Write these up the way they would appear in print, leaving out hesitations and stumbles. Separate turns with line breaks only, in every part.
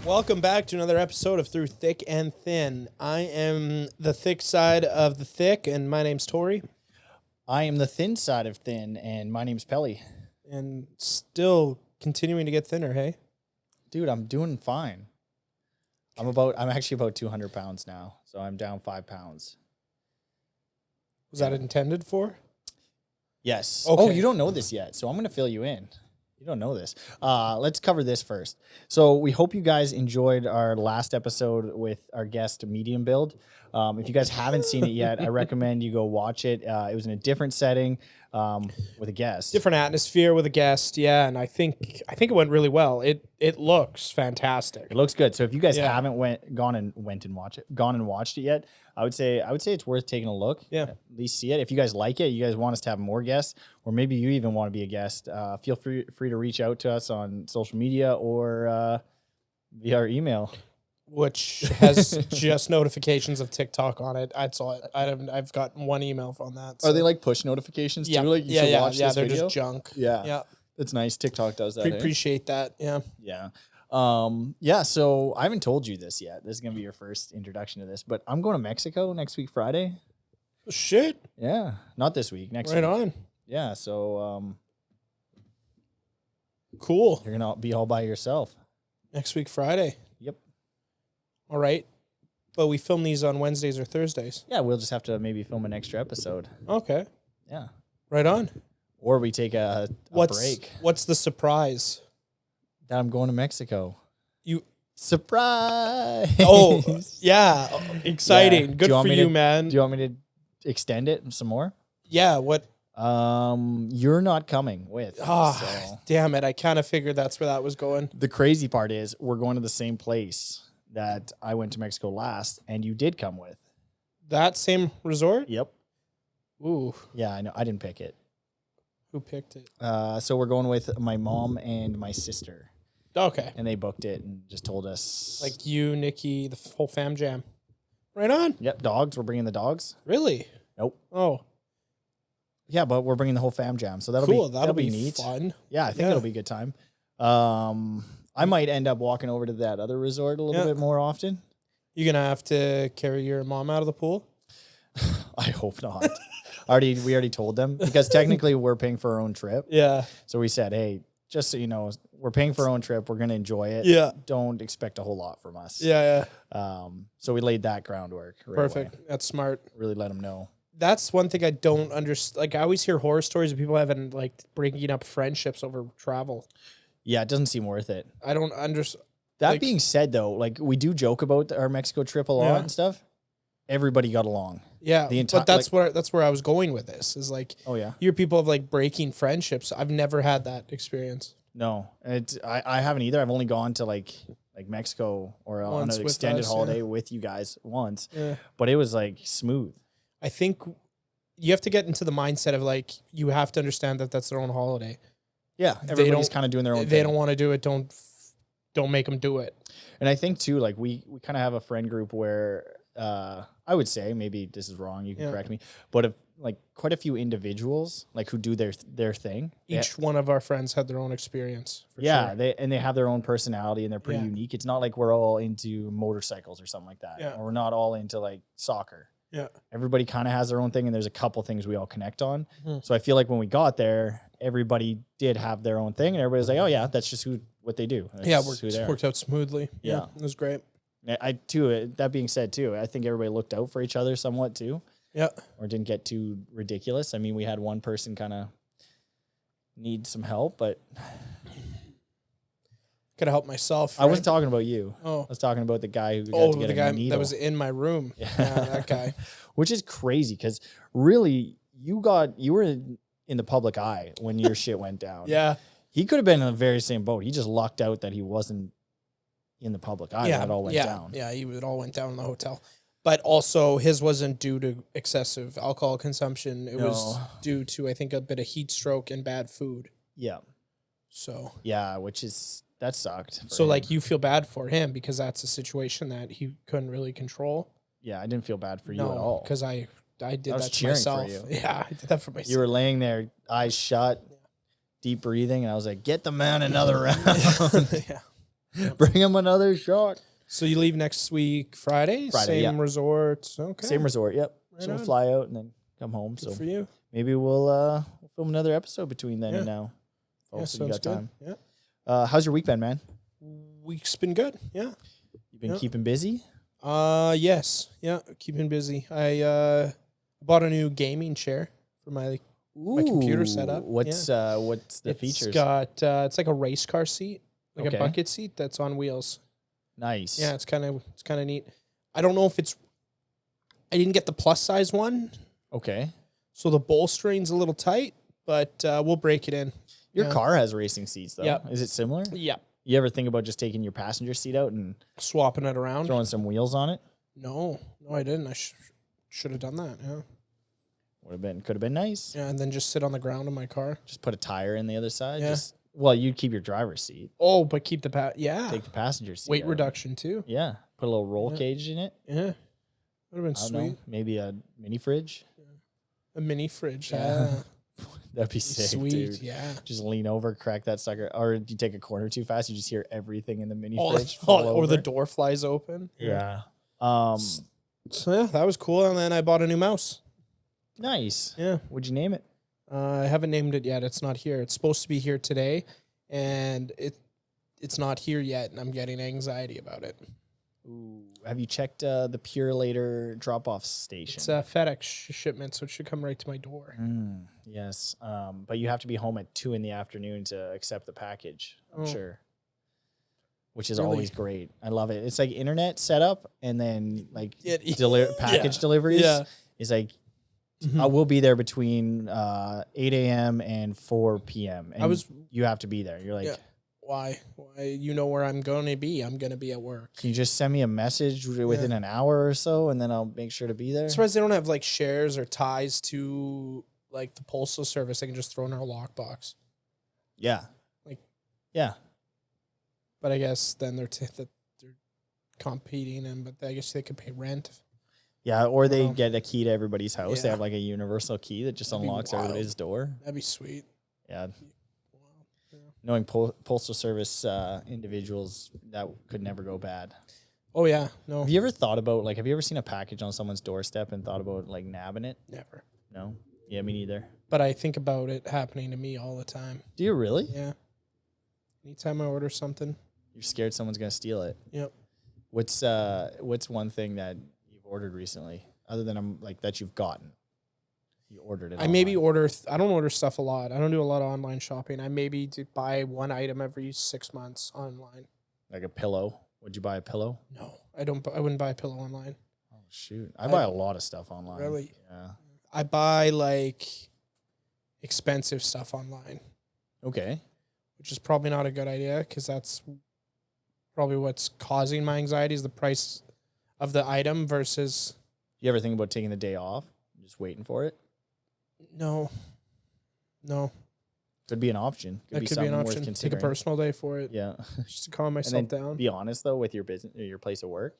Welcome back to another episode of Through Thick and Thin. I am the thick side of the thick, and my name's Torrie.
I am the thin side of thin, and my name's Pelle.
And still continuing to get thinner, hey?
Dude, I'm doing fine. I'm actually about 200 pounds now, so I'm down 5 pounds.
Was that intended for?
Yes.
Okay.
Oh, you don't know this yet, so I'm going to fill you in. You don't know this. Let's cover this first. So we hope you guys enjoyed our last episode with our guest, Medium Build. If you guys haven't seen it yet, I recommend you go watch it. It was in a different setting with a guest.
Different atmosphere with a guest, yeah, and I think it went really well. It looks fantastic.
It looks good. So if you guys haven't gone and watched it yet, I would say it's worth taking a look.
Yeah.
At least see it. If you guys like it, you guys want us to have more guests, or maybe you even want to be a guest, feel free to reach out to us on social media or via our email.
Which has just notifications of TikTok on it. That's all. I've gotten one email on that.
So. Are they like push notifications too? Like you should watch this
they're
video?
just junk.
Yeah. That's nice. TikTok does that.
Appreciate that. Yeah.
Yeah. So I haven't told you this yet. This is gonna be your first introduction to this, but I'm going to Mexico next week, Friday.
Shit.
Yeah. Not this week. Next
right
week.
on.
Yeah. So
cool.
You're gonna be all by yourself.
Next week, Friday.
Yep.
All right. But we film these on Wednesdays or Thursdays.
Yeah, we'll just have to maybe film an extra episode.
Okay.
Yeah.
Right on.
Or we take a break.
What's the surprise?
That I'm going to Mexico.
You
surprise.
Oh, yeah. Exciting.
Yeah.
Good for you, man.
Do you want me to extend it some more?
Yeah, what?
You're not coming with.
So. Damn it. I kind of figured that's where that was going.
The crazy part is we're going to the same place that I went to Mexico last, and you did come with.
That same resort?
Yep.
Ooh.
Yeah, I know. I didn't pick it.
Who picked it?
So we're going with my mom and my sister.
Okay.
And they booked it and just told us.
Like you, Nikki, the whole fam jam. Right on.
Yep, dogs. We're bringing the dogs.
Really?
Nope.
Oh.
Yeah, but we're bringing the whole fam jam. So that'll be neat.
Fun.
Yeah, I think it'll be a good time. I might end up walking over to that other resort a little bit more often.
You gonna have to carry your mom out of the pool?
I hope not. We already told them, because technically we're paying for our own trip.
Yeah.
So we said, hey, just so you know, we're paying for our own trip. We're gonna enjoy it.
Yeah.
Don't expect a whole lot from us.
Yeah.
So we laid that groundwork. Right
Perfect.
away.
That's smart.
Really let them know.
That's one thing I don't understand. Like, I always hear horror stories of people having, like, breaking up friendships over travel.
Yeah, it doesn't seem worth it.
I don't understand.
That being said, though, like, we do joke about our Mexico trip a lot and stuff. Everybody got along.
Yeah, but that's where I was going with this. Is like,
oh yeah,
you hear people of like breaking friendships. I've never had that experience.
No, I haven't either. I've only gone to like Mexico or on an extended holiday with you guys once. Yeah. But it was like smooth. I
think you have to get into the mindset of like, you have to understand that that's their own holiday.
Yeah, everybody's kind of doing their own thing.
They don't want to do it. Don't make them do it.
And I think too, like we kind of have a friend group where I would say, maybe this is wrong, you can correct me, but if like quite a few individuals like who do their thing.
Each one of our friends had their own experience.
Sure. They have their own personality and they're pretty unique. It's not like we're all into motorcycles or something like that. Yeah. Or we're not all into like soccer. Yeah. Everybody kind of has their own thing, and there's a couple things we all connect on. Mm-hmm. So I feel like when we got there, everybody did have their own thing, and everybody was like, "Oh yeah, that's just what they do."
It worked out smoothly. Yeah, it was great.
That being said too, I think everybody looked out for each other somewhat too.
Yeah.
Or didn't get too ridiculous. I mean, we had one person kind of need some help, but
could have helped myself.
Right? I wasn't talking about you.
Oh.
I was talking about the guy who got to get a needle.
That was in my room. Yeah, that guy.
Which is crazy because really you were in the public eye when your shit went down.
Yeah.
He could have been in the very same boat. He just lucked out that he wasn't in the public eye. Yeah. It all went down.
Yeah, it all went down in the hotel. But also his wasn't due to excessive alcohol consumption. It was due to, I think, a bit of heat stroke and bad food.
Yeah.
So.
Yeah, that sucked.
So, like, you feel bad for him because that's a situation that he couldn't really control.
Yeah, I didn't feel bad for you at all.
Because I did that to myself.
For you.
Yeah, I did that for myself.
You were laying there, eyes shut, deep breathing, and I was like, get the man another round.
Yeah.
Bring him another shot.
So you leave next week, Friday? Same resort. Okay.
Same resort, yep. Right so we'll fly out and then come home.
Good for you.
Maybe we'll film another episode between then and now. So you got time. Yeah. How's your week been, man?
Week's been good. Yeah.
You been keeping busy?
Yes. Yeah, keeping busy. I bought a new gaming chair for my computer setup.
What's the features?
It's got it's like a race car seat, like a bucket seat that's on wheels.
Nice.
Yeah, it's kind of neat. I don't know if I didn't get the plus size one.
Okay.
So the bolstering's a little tight, but we'll break it in.
Your car has racing seats, though.
Yep.
Is it similar?
Yeah.
You ever think about just taking your passenger seat out and
swapping it around,
throwing some wheels on it?
No, I didn't. I should have done that. Yeah.
Could have been nice.
Yeah, and then just sit on the ground in my car.
Just put a tire in the other side.
Yeah.
You'd keep your driver's seat.
Oh, but keep the take
the passenger seat.
Weight reduction too.
Yeah. Put a little roll cage in it.
Yeah. Would have been sweet.
Maybe a mini fridge.
A mini fridge.
Yeah. That'd be sick,
sweet,
dude.
Yeah.
Just lean over, crack that sucker. Or if you take a corner too fast, you just hear everything in the mini fridge.
Or the door flies open.
Yeah.
So yeah, that was cool. And then I bought a new mouse.
Nice.
Yeah.
What'd you name it?
I haven't named it yet. It's not here. It's supposed to be here today, and it's not here yet, and I'm getting anxiety about it.
Ooh. Have you checked the Purelator drop-off station?
It's a FedEx shipment, so it should come right to my door.
Yes. But you have to be home at 2 p.m. to accept the package, I'm sure. Which is always great. I love it. It's like internet setup, and then like package deliveries is like, I will be there between 8 a.m. and 4 p.m. And you have to be there. You're like,
why? You know where I'm going to be. I'm going to be at work.
Can you just send me a message within an hour or so, and then I'll make sure to be there?
I'm surprised they don't have like shares or ties to like the postal service. They can just throw in our lockbox.
Yeah.
But I guess then they're competing, but I guess they could pay rent.
Yeah, or they get a key to everybody's house. They have like a universal key that just unlocks everybody's door.
That'd be sweet.
Yeah. Knowing postal service individuals, that could never go bad.
Oh yeah, no.
Have you ever thought about have you ever seen a package on someone's doorstep and thought about like nabbing it?
Never.
No. Yeah, me neither.
But I think about it happening to me all the time.
Do you really?
Yeah. Anytime I order something,
you're scared someone's gonna steal it.
Yep.
What's one thing that you've ordered recently, other than that you've gotten? You ordered it.
I maybe order. I don't order stuff a lot. I don't do a lot of online shopping. I maybe buy one item every 6 months online.
Like a pillow. Would you buy a pillow?
No, I don't. I wouldn't buy a pillow online.
Oh shoot! I buy a lot of stuff online.
Really?
Yeah.
I buy like expensive stuff online.
Okay.
Which is probably not a good idea because that's probably what's causing my anxiety is the price of the item versus.
You ever think about taking the day off, just waiting for it?
No.
Could be an option.
Could be an option. Take a personal day for it.
Yeah.
Just to calm myself down.
Be honest though, with your business, your place of work,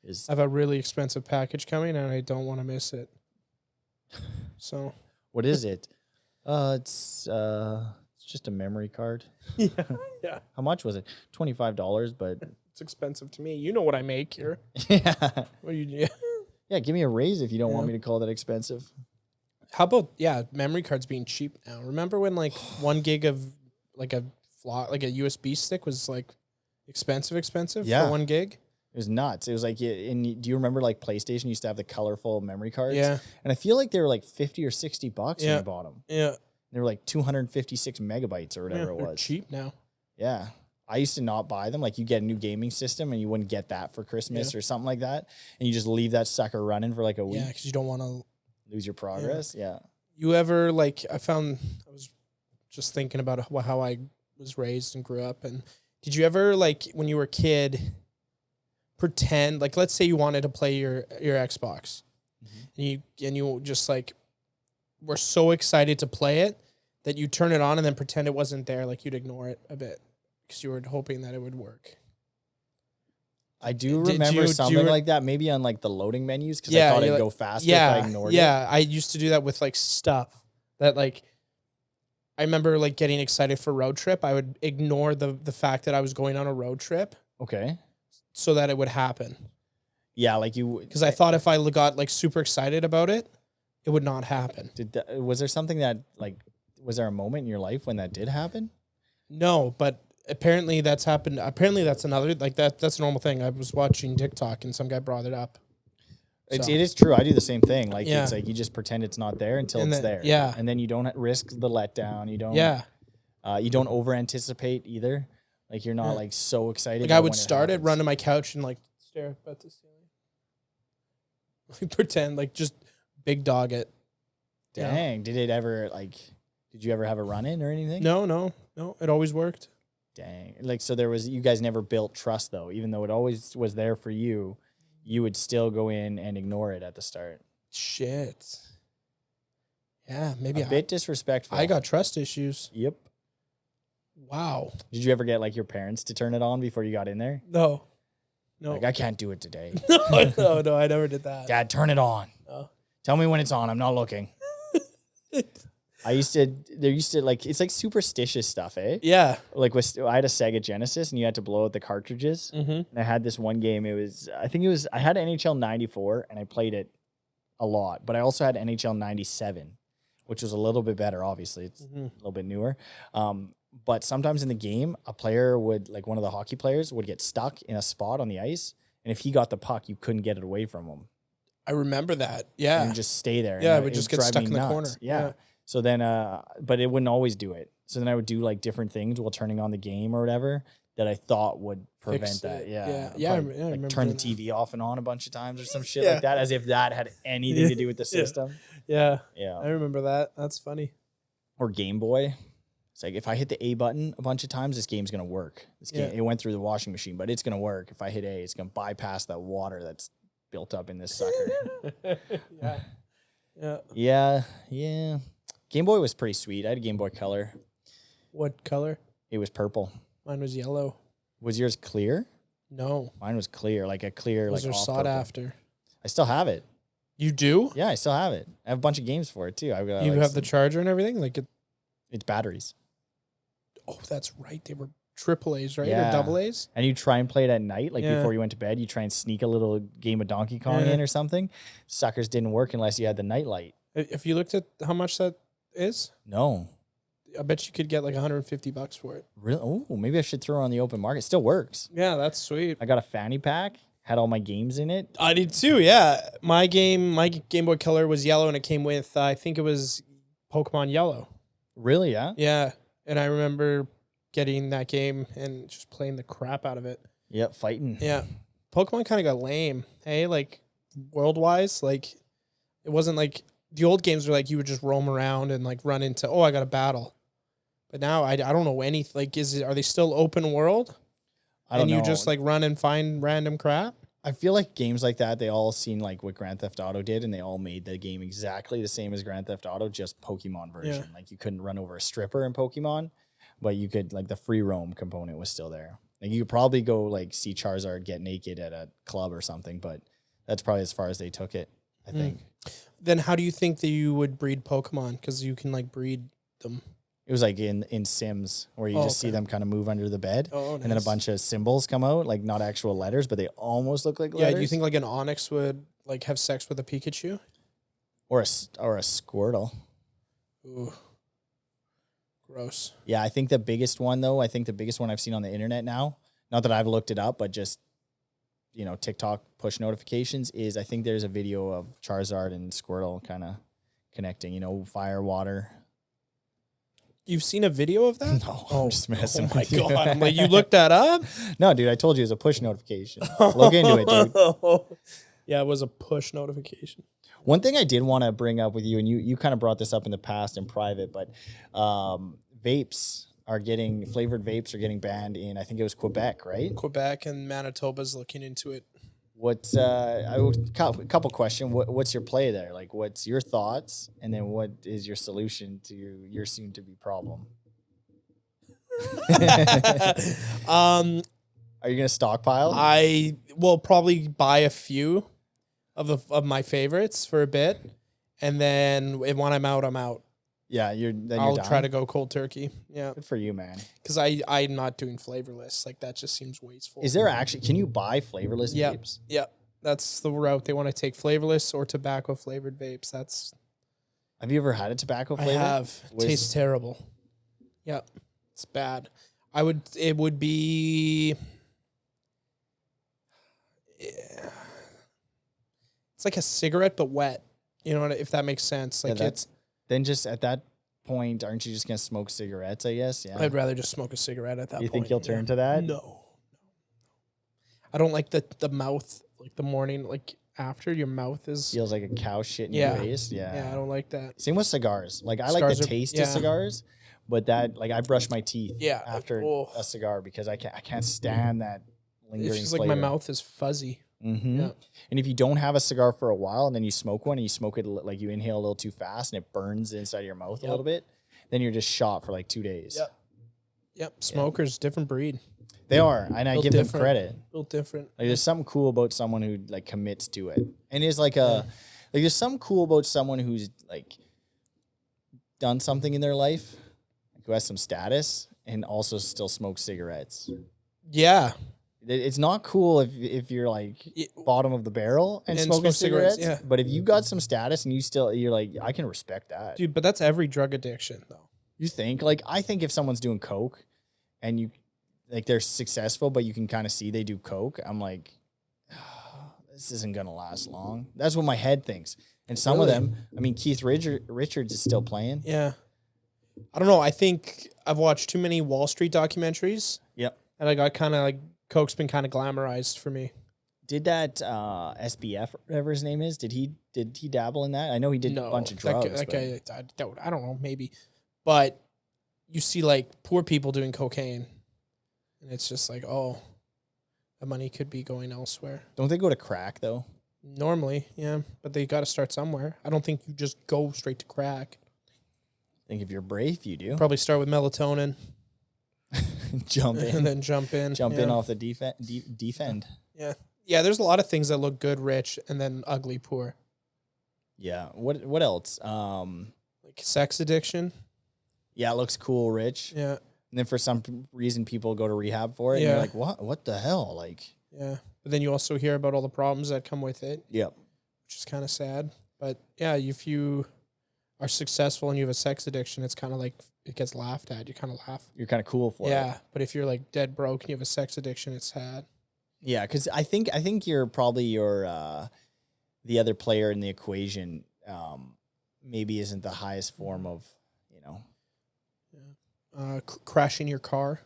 I have a really expensive package coming, and I don't want to miss it. So.
What is it? It's just a memory card.
Yeah.
How much was it? $25, but
it's expensive to me. You know what I make here.
Yeah.
What do you?
Yeah, give me a raise if you don't want me to call that expensive.
How about memory cards being cheap now? Remember when like 1 gig of like a USB stick was like expensive for 1 gig?
It was nuts. It was like, do you remember like PlayStation used to have the colorful memory cards?
Yeah.
And I feel like they were like $50 or $60 when you bought them.
Yeah.
They were like 256 megabytes or whatever it was.
Cheap now.
Yeah. I used to not buy them. Like you get a new gaming system and you wouldn't get that for Christmas or something like that. And you just leave that sucker running for like a week.
Yeah, because you don't want to
lose your progress. Yeah.
You ever I was just thinking about how I was raised and grew up. And did you ever when you were a kid pretend let's say you wanted to play your Xbox and you just were so excited to play it that you turn it on and then pretend it wasn't there, you'd ignore it a bit because you were hoping that it would work.
I do remember something like that, maybe on the loading menus because I thought it'd go faster if I ignored it.
Yeah, I used to do that with stuff that I I remember like getting excited for road trip. I would ignore the fact that I was going on a road trip.
Okay.
So that it would happen.
Yeah, like you,
because I thought if I got like super excited about it, it would not happen.
Was there something that like, was there a moment in your life when that did happen?
No, but apparently that's happened. Apparently that's another, like that's a normal thing. I was watching TikTok and some guy brought it up.
It is true. I do the same thing. Like,
Yeah.
it's like you just pretend it's not there until
And
it's
then-
there.
yeah.
And then you don't risk the letdown. You don't,
Yeah.
You don't over anticipate either. Like, you're not
Yeah.
like so excited.
Like
that
I would
when
start it,
happens.
run to my couch and like stare up at the ceiling. Like pretend like just big dog it.
Dang. Did it ever like, did you ever have a run in or anything?
No. It always worked.
Dang. Like, so you guys never built trust though, even though it always was there for you. You would still go in and ignore it at the start.
Shit. Yeah, maybe
A bit disrespectful.
I got trust issues.
Yep.
Wow.
Did you ever get like your parents to turn it on before you got in there?
No.
Like, I can't do it today.
No, I never did that.
Dad, turn it on.
No.
Tell me when it's on. I'm not looking. There used to like, it's like superstitious stuff, eh?
Yeah.
Like I had a Sega Genesis and you had to blow out the cartridges.
Mm-hmm.
And I had this one game. I had NHL 94 and I played it a lot, but I also had NHL 97, which was a little bit better. Obviously it's a little bit newer. But sometimes in the game, a player would, like one of the hockey players would get stuck in a spot on the ice. And if he got the puck, you couldn't get it away from him.
I remember that. Yeah.
And just stay there.
Yeah,
And
it would just get
drive
stuck
me
in the
nuts.
corner.
Yeah. So then, but it wouldn't always do it. So then I would do like different things while turning on the game or whatever that I thought would prevent that. Yeah.
Yeah. I
Like
remember
turn the
doing
TV off and on a bunch of times or some shit like that, as if that had anything to do with the system.
Yeah.
Yeah.
I remember that. That's funny.
Or Game Boy. It's like, if I hit the A button a bunch of times, this game's going to work. It went through the washing machine, but it's going to work. If I hit A, it's going to bypass that water that's built up in this sucker. Yeah. Game Boy was pretty sweet. I had a Game Boy Color.
What color?
It was purple.
Mine was yellow.
Was yours clear?
No.
Mine was clear, like a clear,
Those
like
are
off
sought
purple.
after.
I still have it.
You do?
Yeah, I still have it. I have a bunch of games for it too. I've got,
You
like,
have the charger and everything? Like
it's batteries.
Oh, that's right. They were triple A's, right?
Yeah.
Or double A's?
And you try and play it at night, like before you went to bed. You try and sneak a little game of Donkey Kong in or something. Suckers didn't work unless you had the night light.
If you looked at how much that is,
No.
I bet you could get like $150 for it.
Really? Oh, maybe I should throw it on the open market. Still works.
Yeah, that's sweet.
I got a fanny pack. Had all my games in it.
I did too, yeah. My Game Boy Color was yellow and it came with, I think it was Pokemon Yellow.
Really? Yeah.
Yeah. And I remember getting that game and just playing the crap out of it.
Yep. Fighting.
Yeah. Pokemon kind of got lame. Hey, like world-wise, like it wasn't like the old games were like you would just roam around and like run into, I got a battle. But now I don't know any, like, are they still open world?
I don't know.
And you just like run and find random crap?
I feel like games like that, they all seen like what Grand Theft Auto did, and they all made the game exactly the same as Grand Theft Auto, just Pokemon version.
Yeah.
Like you couldn't run over a stripper in Pokemon, but you could, like, the free roam component was still there. Like you could probably go like see Charizard get naked at a club or something, but that's probably as far as they took it, I think.
Then how do you think that you would breed Pokemon? Because you can like breed them.
It was like in Sims where you just see them kind of move under the bed,
Oh, nice.
and then a bunch of symbols come out, like not actual letters, but they almost look like letters.
Yeah, do you think like an Onyx would like have sex with a Pikachu?
Or a Squirtle?
Ooh, gross.
Yeah, I think the biggest one though, I've seen on the internet now, not that I've looked it up, but just, TikTok push notifications, is I think there's a video of Charizard and Squirtle kind of connecting, fire, water.
You've seen a video of that?
No, I'm just messing
my
with you.
God. I'm like, you looked that up?
No, dude, I told you it was a push notification. Look into it, dude.
Yeah, it was a push notification.
One thing I did want to bring up with you, and you kind of brought this up in the past in private, but flavored vapes are getting banned in, I think it was Quebec, right?
Quebec and Manitoba's looking into it.
What's a couple questions. What's your play there? Like, what's your thoughts, and then what is your solution to your soon-to-be problem? Are you gonna stockpile?
I will probably buy a few of my favorites for a bit, and then when I'm out, I'm out.
Yeah,
I'll try to go cold turkey. Yeah.
Good for you, man.
Because I'm not doing flavorless. Like, that just seems wasteful.
Is there actually, can you buy flavorless vapes?
Yeah. That's the route they want to take, flavorless or tobacco flavored vapes.
Have you ever had a tobacco flavor?
I have. Tastes terrible. Yeah. It's bad. It would be, it's like a cigarette, but wet. You know, if that makes sense. Like,
then just at that point, aren't you just going to smoke cigarettes, I guess? Yeah.
I'd rather just smoke a cigarette at that point.
You think you'll turn to that?
No. I don't like the mouth, like the morning, like after your mouth
feels like a cow shit in your face.
Yeah, I don't like that.
Same with cigars. Like, I like the taste of cigars, but that, like, I brush my teeth after a cigar because I can't stand that lingering
It's just
flavor.
like my mouth is fuzzy.
Mm-hmm. Yeah. And if you don't have a cigar for a while and then you smoke one and you smoke it, like, you inhale a little too fast and it burns inside your mouth a little bit, then you're just shot for like 2 days.
Yep. Smokers, different breed.
They are, and I give them credit.
Built different.
Like, there's something cool about someone who, like, commits to it, and is like there's something cool about someone who's, like, done something in their life, who has some status, and also still smokes cigarettes.
Yeah.
It's not cool if you're like bottom of the barrel and smoking cigarettes. Yeah. But if you got some status and you're like, I can respect that.
Dude, but that's every drug addiction though.
You think? Like, I think if someone's doing coke and you, like, they're successful, but you can kind of see they do coke, I'm like, oh, this isn't going to last long. That's what my head thinks. And some of them, I mean, Keith Richards is still playing.
Yeah. I don't know. I think I've watched too many Wall Street documentaries.
Yep.
And I got kind of like, coke's been kind of glamorized for me.
Did that SBF, whatever his name is, did he dabble in that? I know he did a bunch of drugs.
I don't know, maybe. But you see, like, poor people doing cocaine, and it's just like, oh, the money could be going elsewhere.
Don't they go to crack, though?
Normally, yeah, but they got to start somewhere. I don't think you just go straight to crack.
I think if you're brave, you do.
Probably start with melatonin.
Jump in.
And then jump in.
Jump in off the defend.
Yeah. Yeah, there's a lot of things that look good, rich, and then ugly, poor.
Yeah. What else?
Like sex addiction.
Yeah, it looks cool, rich.
Yeah.
And then for some reason, people go to rehab for it. Yeah. And you're like, what? What the hell? Like.
Yeah. But then you also hear about all the problems that come with it.
Yep.
Which is kind of sad. But yeah, if you are successful and you have a sex addiction, it's kind of like it gets laughed at. You kind of laugh.
You're kind of cool for it.
Yeah. But if you're like dead broke and you have a sex addiction, it's sad.
Yeah, because I think you're probably the other player in the equation maybe isn't the highest form of,
crashing your car.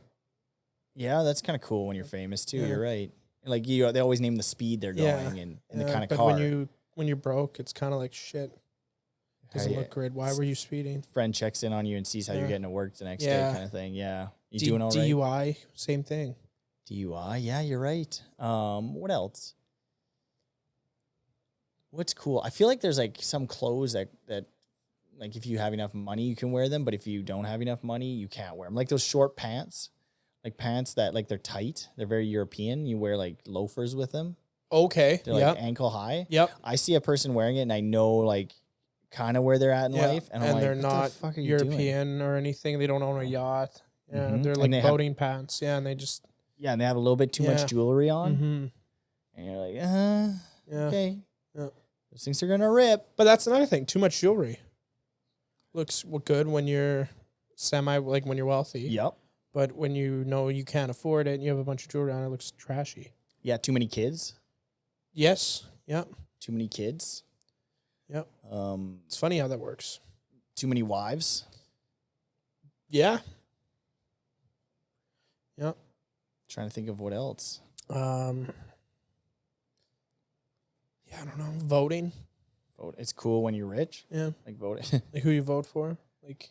Yeah, that's kind of cool when you're famous too. Yeah. You're right. Like they always name the speed they're going and the kind of car.
But when you're broke, it's kind of like shit. Doesn't look good. Why were you speeding?
Friend checks in on you and sees how you're getting to work the next day, kind of thing. Yeah, you doing all right?
DUI, same thing.
DUI, yeah, you're right. What else? What's cool? I feel like there's like some clothes that like if you have enough money, you can wear them, but if you don't have enough money, you can't wear them. Like those short pants, like pants that like they're tight, they're very European. You wear like loafers with them.
Okay,
they're like ankle high.
Yep.
I see a person wearing it, and I know like kind of where they're at in life, and I'm like,
they're not European or anything. They don't own a yacht. Yeah, they're like boating pants. Yeah, and they just.
Yeah, and they have a little bit too much jewelry on.
Mm-hmm.
And you're like, okay. Yeah. Those things are going to rip.
But that's another thing. Too much jewelry. Looks good when you're when you're wealthy.
Yep.
But when you know you can't afford it and you have a bunch of jewelry on, it looks trashy.
Yeah, too many kids.
Yes. Yep.
Too many kids.
Yep. It's funny how that works.
Too many wives.
Yeah. Yep.
Trying to think of what else.
Yeah, I don't know. Voting.
It's cool when you're rich.
Yeah.
Like voting.
Like who you vote for. Like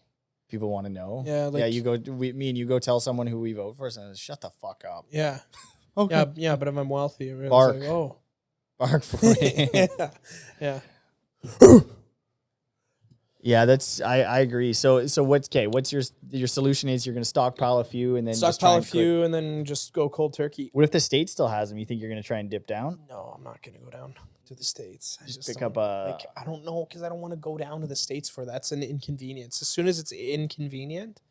people want to know.
Yeah. Like,
me and you go tell someone who we vote for, and shut the fuck up.
Yeah.
Okay.
Yeah. But if I'm wealthy, it's
bark.
Like, oh.
Bark for it.
Yeah.
Yeah, I agree. So what's your solution is you're going to stockpile a few and then
stockpile a few and then just go cold turkey.
What if the state still has them? You think you're going to try and dip down?
No, I'm not going to go down to the States.
Just pick up a...
I don't know, because I don't want to go down to the States for that. That's an inconvenience. As soon as it's inconvenient,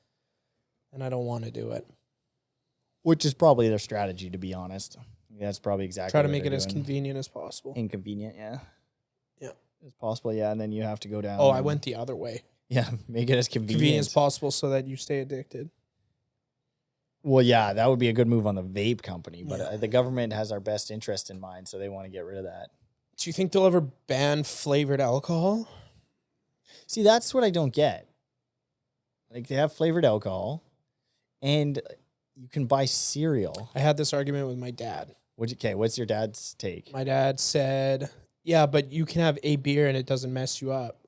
then I don't want to do it.
Which is probably their strategy, to be honest. Yeah, that's probably exactly
try to make it as convenient as possible.
Inconvenient, yeah.
Yeah.
As possible, yeah. And then you have to go down.
Oh, I went the other way.
Yeah, make it as convenient
as possible so that you stay addicted.
Well, yeah, that would be a good move on the vape company, but the government has our best interest in mind, so they want to get rid of that.
Do you think they'll ever ban flavored alcohol?
See, that's what I don't get. Like, they have flavored alcohol, and you can buy cereal.
I had this argument with my dad.
What's your dad's take?
My dad said, yeah, but you can have a beer and it doesn't mess you up.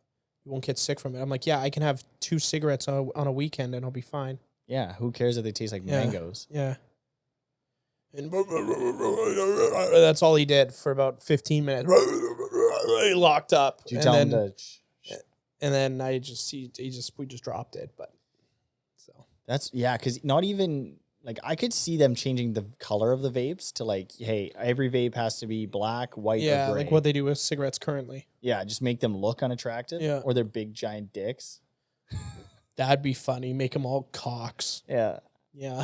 You won't get sick from it. I'm like, yeah, I can have 2 cigarettes on a weekend and I'll be fine.
Yeah, who cares if they taste like mangoes?
Yeah. And that's all he did for about 15 minutes. He locked up.
Did you tell him to...
And then we just dropped it. But so
that's, yeah, because not even... Like, I could see them changing the color of the vapes to, like, hey, every vape has to be black, white, or gray.
Yeah, like what they do with cigarettes currently.
Yeah, just make them look unattractive. Yeah. Or their big, giant dicks.
That'd be funny. Make them all cocks.
Yeah.
Yeah.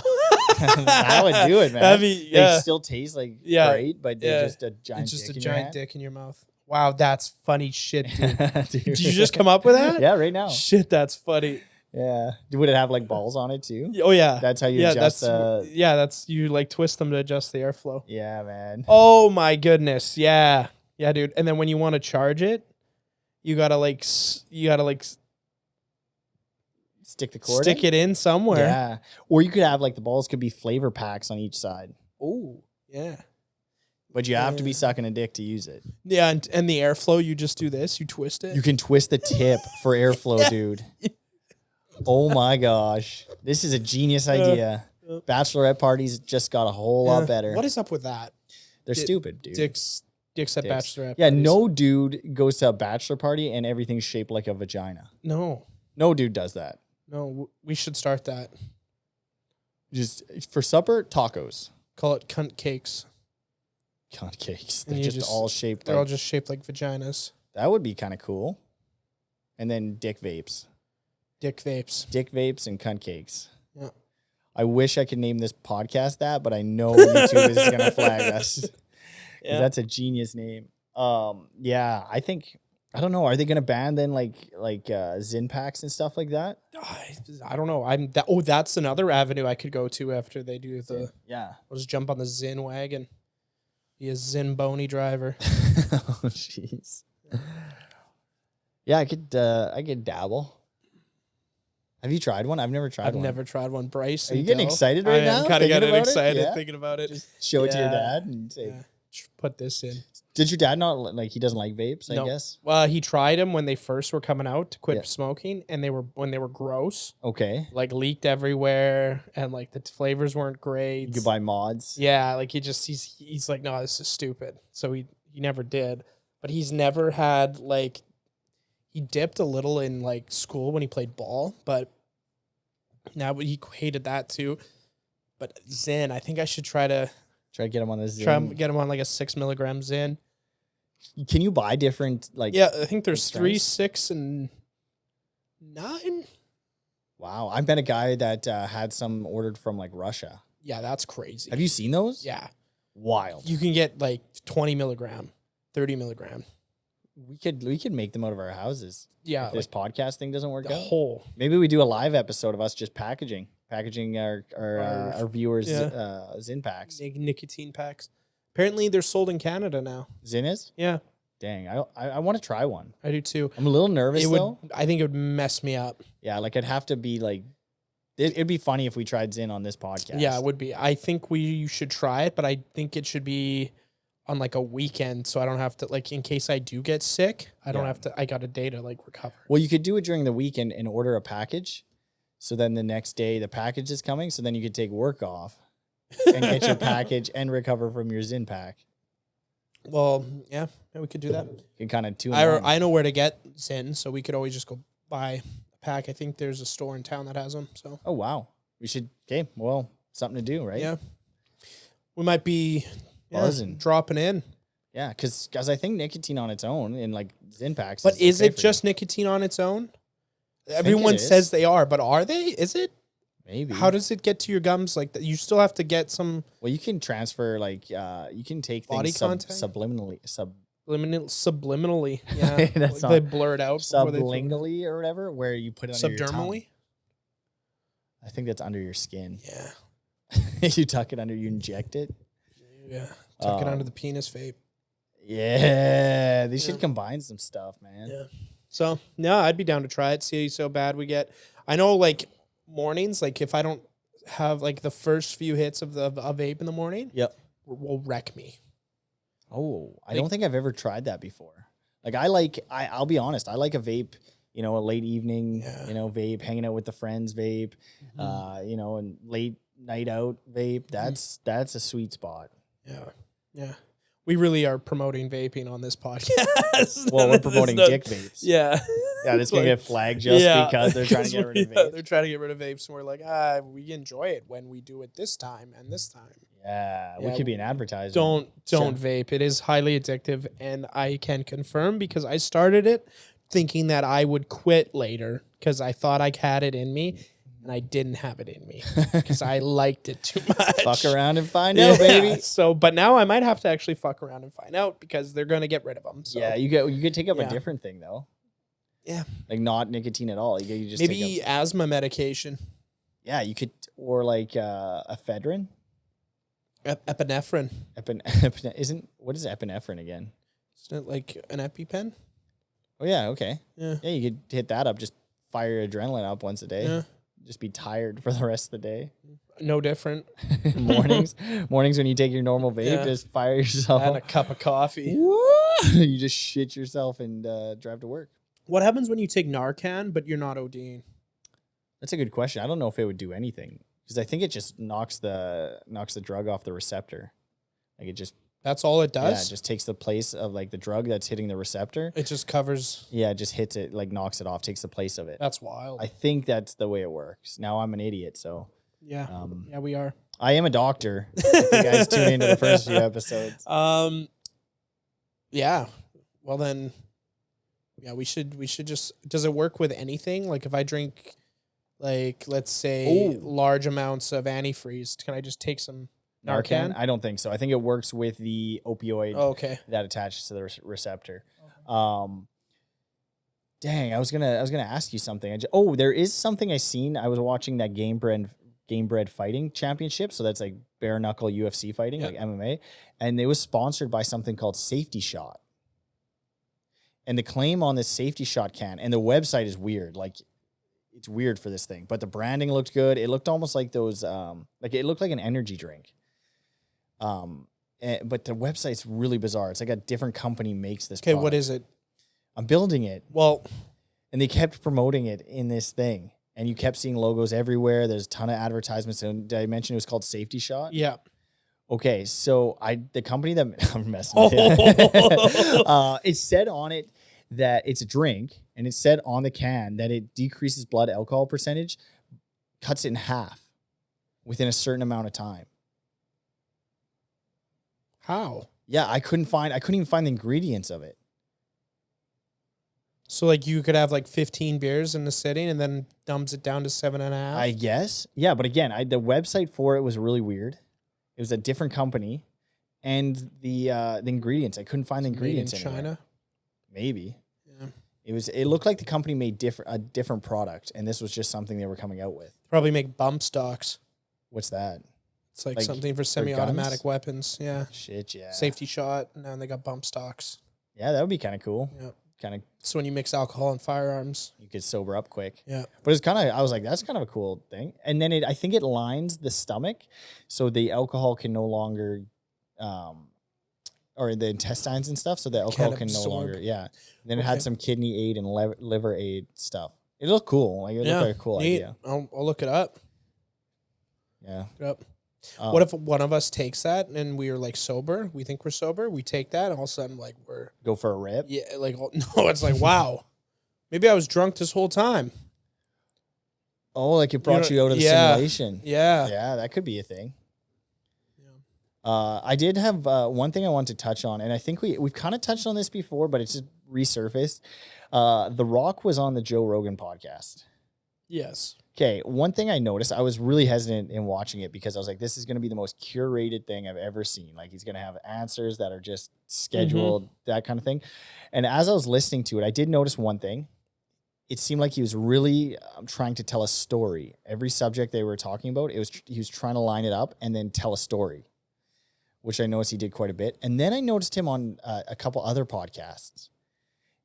That would do it, man. They still taste, like, great, but they're just a giant dick. It's just a giant
dick in your mouth. Wow, that's funny shit, dude. Did you just come up with that?
Yeah, right now.
Shit, that's funny.
Yeah. Would it have like balls on it too?
Oh yeah.
That's how you adjust.
That's you like twist them to adjust the airflow.
Yeah, man.
Oh my goodness. Yeah. Yeah, dude. And then when you want to charge it, you gotta
stick the cord.
Stick it in somewhere.
Yeah. Or you could have like the balls could be flavor packs on each side.
Oh yeah.
But you have to be sucking a dick to use it.
Yeah, and the airflow, you just do this. You twist it.
You can twist the tip for airflow, dude. Oh my gosh. This is a genius idea. Bachelorette parties just got a whole lot better.
What is up with that?
They're stupid, dude.
Dicks at bachelorette
Yeah,
parties.
no dude goes to a bachelor party and everything's shaped like a vagina.
No.
No dude does that.
No, we should start that.
Just for supper, tacos.
Call it cunt cakes.
Cunt cakes. They're just all shaped.
They're all just shaped like vaginas.
That would be kind of cool. And then dick vapes.
Dick vapes.
Dick vapes and cunt cakes.
Yeah.
I wish I could name this podcast that, but I know YouTube is going to flag us. Yeah. That's a genius name. Yeah, I don't know. Are they going to ban then like Zyn packs and stuff like that?
I don't know. That's another avenue I could go to after they do the.
Yeah.
I'll just jump on the Zyn wagon. Be a Zyn bony driver.
Oh, jeez. Yeah, I could dabble. Have you tried one? I've never tried one.
I've never tried one. Bryce.
Are you getting excited right now?
I'm kind of getting excited thinking about it.
Just show it to your dad and say,
put this in.
Did your dad not like? He doesn't like vapes, I guess.
Well, he tried them when they first were coming out to quit smoking, and when they were gross.
Okay.
Like leaked everywhere, and like the flavors weren't great.
You could buy mods.
Yeah, like he's like, no, this is stupid. So he never did, but he's never had like. He dipped a little in like school when he played ball, but now he hated that too. But Zyn, I think I should try to
get him on the Zyn.
Try to get him on like a 6 milligram Zyn.
Can you buy different like?
Yeah, I think there's 3, 6, and 9.
Wow, I met a guy that had some ordered from like Russia.
Yeah, that's crazy.
Have you seen those?
Yeah,
wild.
You can get like 20 milligram, 30 milligram.
We could make them out of our houses.
Yeah,
if this podcast thing doesn't work out.
Whole.
Maybe we do a live episode of us just packaging our viewers Zyn packs,
nicotine packs. Apparently, they're sold in Canada now.
Zyn is?
Yeah.
Dang, I want to try one.
I do too.
I'm a little nervous though.
I think it would mess me up.
Yeah, like I'd have to be like. It'd be funny if we tried Zyn on this podcast.
Yeah, it would be. I think we should try it, but I think it should be on like a weekend, so I don't have to like in case I do get sick, I don't have to. I got a day to like recover.
Well, you could do it during the weekend and order a package, so then the next day the package is coming, so then you could take work off and get your package and recover from your Zyn pack.
Well, yeah, we could do that.
You can kind of tune.
I know where to get Zyn, so we could always just go buy a pack. I think there's a store in town that has them. So.
Oh wow, we should. Okay, well, something to do, right?
Yeah. We might be
buzzing,
dropping in.
Yeah, because I think nicotine on its own in like Zyn packs.
But is it just nicotine on its own? Everyone says they are, but are they? Is it?
Maybe.
How does it get to your gums like that? You still have to get some.
Well, you can transfer like you can take
body
things
content
subliminally.
Subliminally, yeah.
That's
like they blur it out.
Sublingually or whatever, where you put it under your tongue.
Subdermally.
I think that's under your skin.
Yeah.
You tuck it under. You inject it.
Yeah. Tuck it under the penis vape.
Yeah, they should combine some stuff, man.
Yeah. So no, I'd be down to try it. See how bad we get. I know, like mornings, like if I don't have like the first few hits of a vape in the morning, will wreck me.
Oh, I don't think I've ever tried that before. Like I'll be honest, I like a vape. You know, a late evening, vape, hanging out with the friends, vape. And late night out vape. That's a sweet spot.
Yeah. We really are promoting vaping on this podcast.
Well, we're promoting dick vapes.
Yeah.
Yeah, this can get flagged just because they're trying to get rid of vapes.
They're trying to get rid of vapes, and we're like, we enjoy it when we do it this time and this time.
Yeah, we could be an advertiser.
Don't vape. It is highly addictive, and I can confirm because I started it thinking that I would quit later because I thought I had it in me. And I didn't have it in me because I liked it too much.
Fuck around and find out, baby.
So, but now I might have to actually fuck around and find out because they're going to get rid of them. So.
Yeah, you could take up a different thing though. Yeah, like not nicotine at all. You just
maybe take up asthma medication.
Yeah, you could, or like ephedrine,
epinephrine.
What is epinephrine again?
Isn't it like an EpiPen? Oh
yeah, okay. Yeah, you could hit that up. Just fire your adrenaline up once a day. Yeah. Just be tired for the rest of the day.
No different.
Mornings when you take your normal vape, just fire yourself.
And a cup of coffee.
You just shit yourself and drive to work.
What happens when you take Narcan, but you're not ODing?
That's a good question. I don't know if it would do anything because I think it just knocks the drug off the receptor. Like it just.
That's all it does?
Yeah, it just takes the place of like the drug that's hitting the receptor.
It just covers.
Yeah, it just hits it, like knocks it off, takes the place of it.
That's wild.
I think that's the way it works. Now I'm an idiot, so.
Yeah. Yeah, we are.
I am a doctor. If you guys tune into the first few episodes.
Yeah. Well then, yeah, we should just. Does it work with anything? Like if I drink, like let's say large amounts of antifreeze, can I just take some Narcan?
I don't think so. I think it works with the opioid that attaches to the receptor. Okay. Dang, I was gonna ask you something. There is something I seen. I was watching that Game Bred Fighting Championship. So that's like bare knuckle UFC fighting, like MMA, and it was sponsored by something called Safety Shot. And the claim on this Safety Shot can, and the website is weird. Like it's weird for this thing, but the branding looked good. It looked almost like those, like it looked like an energy drink. But the website's really bizarre. It's like a different company makes this product.
What is it?
I'm building it.
Well,
and they kept promoting it in this thing, and you kept seeing logos everywhere. There's a ton of advertisements. And did I mention it was called Safety Shot?
Yeah.
Okay, so the company that I'm messing with, it said on it that it's a drink, and it said on the can that it decreases blood alcohol percentage, cuts it in half within a certain amount of time.
How?
Yeah, I couldn't even find the ingredients of it.
So like you could have like 15 beers in the sitting and then dumps it down to 7.5.
I guess. Yeah, but again, the website for it was really weird. It was a different company, and the ingredients, I couldn't find the ingredients
in China.
Maybe. Yeah. It looked like the company made a different product, and this was just something they were coming out with.
Probably make bump stocks.
What's that?
It's like something for semi-automatic weapons. Yeah.
Shit, yeah.
Safety Shot, and then they got bump stocks.
Yeah, that would be kind of cool.
Yeah. So when you mix alcohol and firearms,
you could sober up quick.
Yeah.
But it's I was like, that's kind of a cool thing. And then I think it lines the stomach, so the alcohol can no longer, or the intestines and stuff, so the alcohol can no longer, And then it had some kidney aid and liver aid stuff. It looked cool. Like it looked like a cool idea.
I'll look it up.
Yeah.
Look it up. What if one of us takes that and we are like sober? We think we're sober. We take that, and all of a sudden, like we're
go for a rip.
Yeah, like no, it's like wow, Maybe I was drunk this whole time.
Oh, like it brought you out of the simulation.
Yeah.
Yeah, that could be a thing. I did have one thing I wanted to touch on, and I think we've kind of touched on this before, but it's just resurfaced. The Rock was on the Joe Rogan podcast.
Yes.
Okay, one thing I noticed, I was really hesitant in watching it because I was like, this is going to be the most curated thing I've ever seen. Like, he's going to have answers that are just scheduled, that kind of thing. And as I was listening to it, I did notice one thing. It seemed like he was really trying to tell a story. Every subject they were talking about, he was trying to line it up and then tell a story, which I noticed he did quite a bit. And then I noticed him on a couple other podcasts.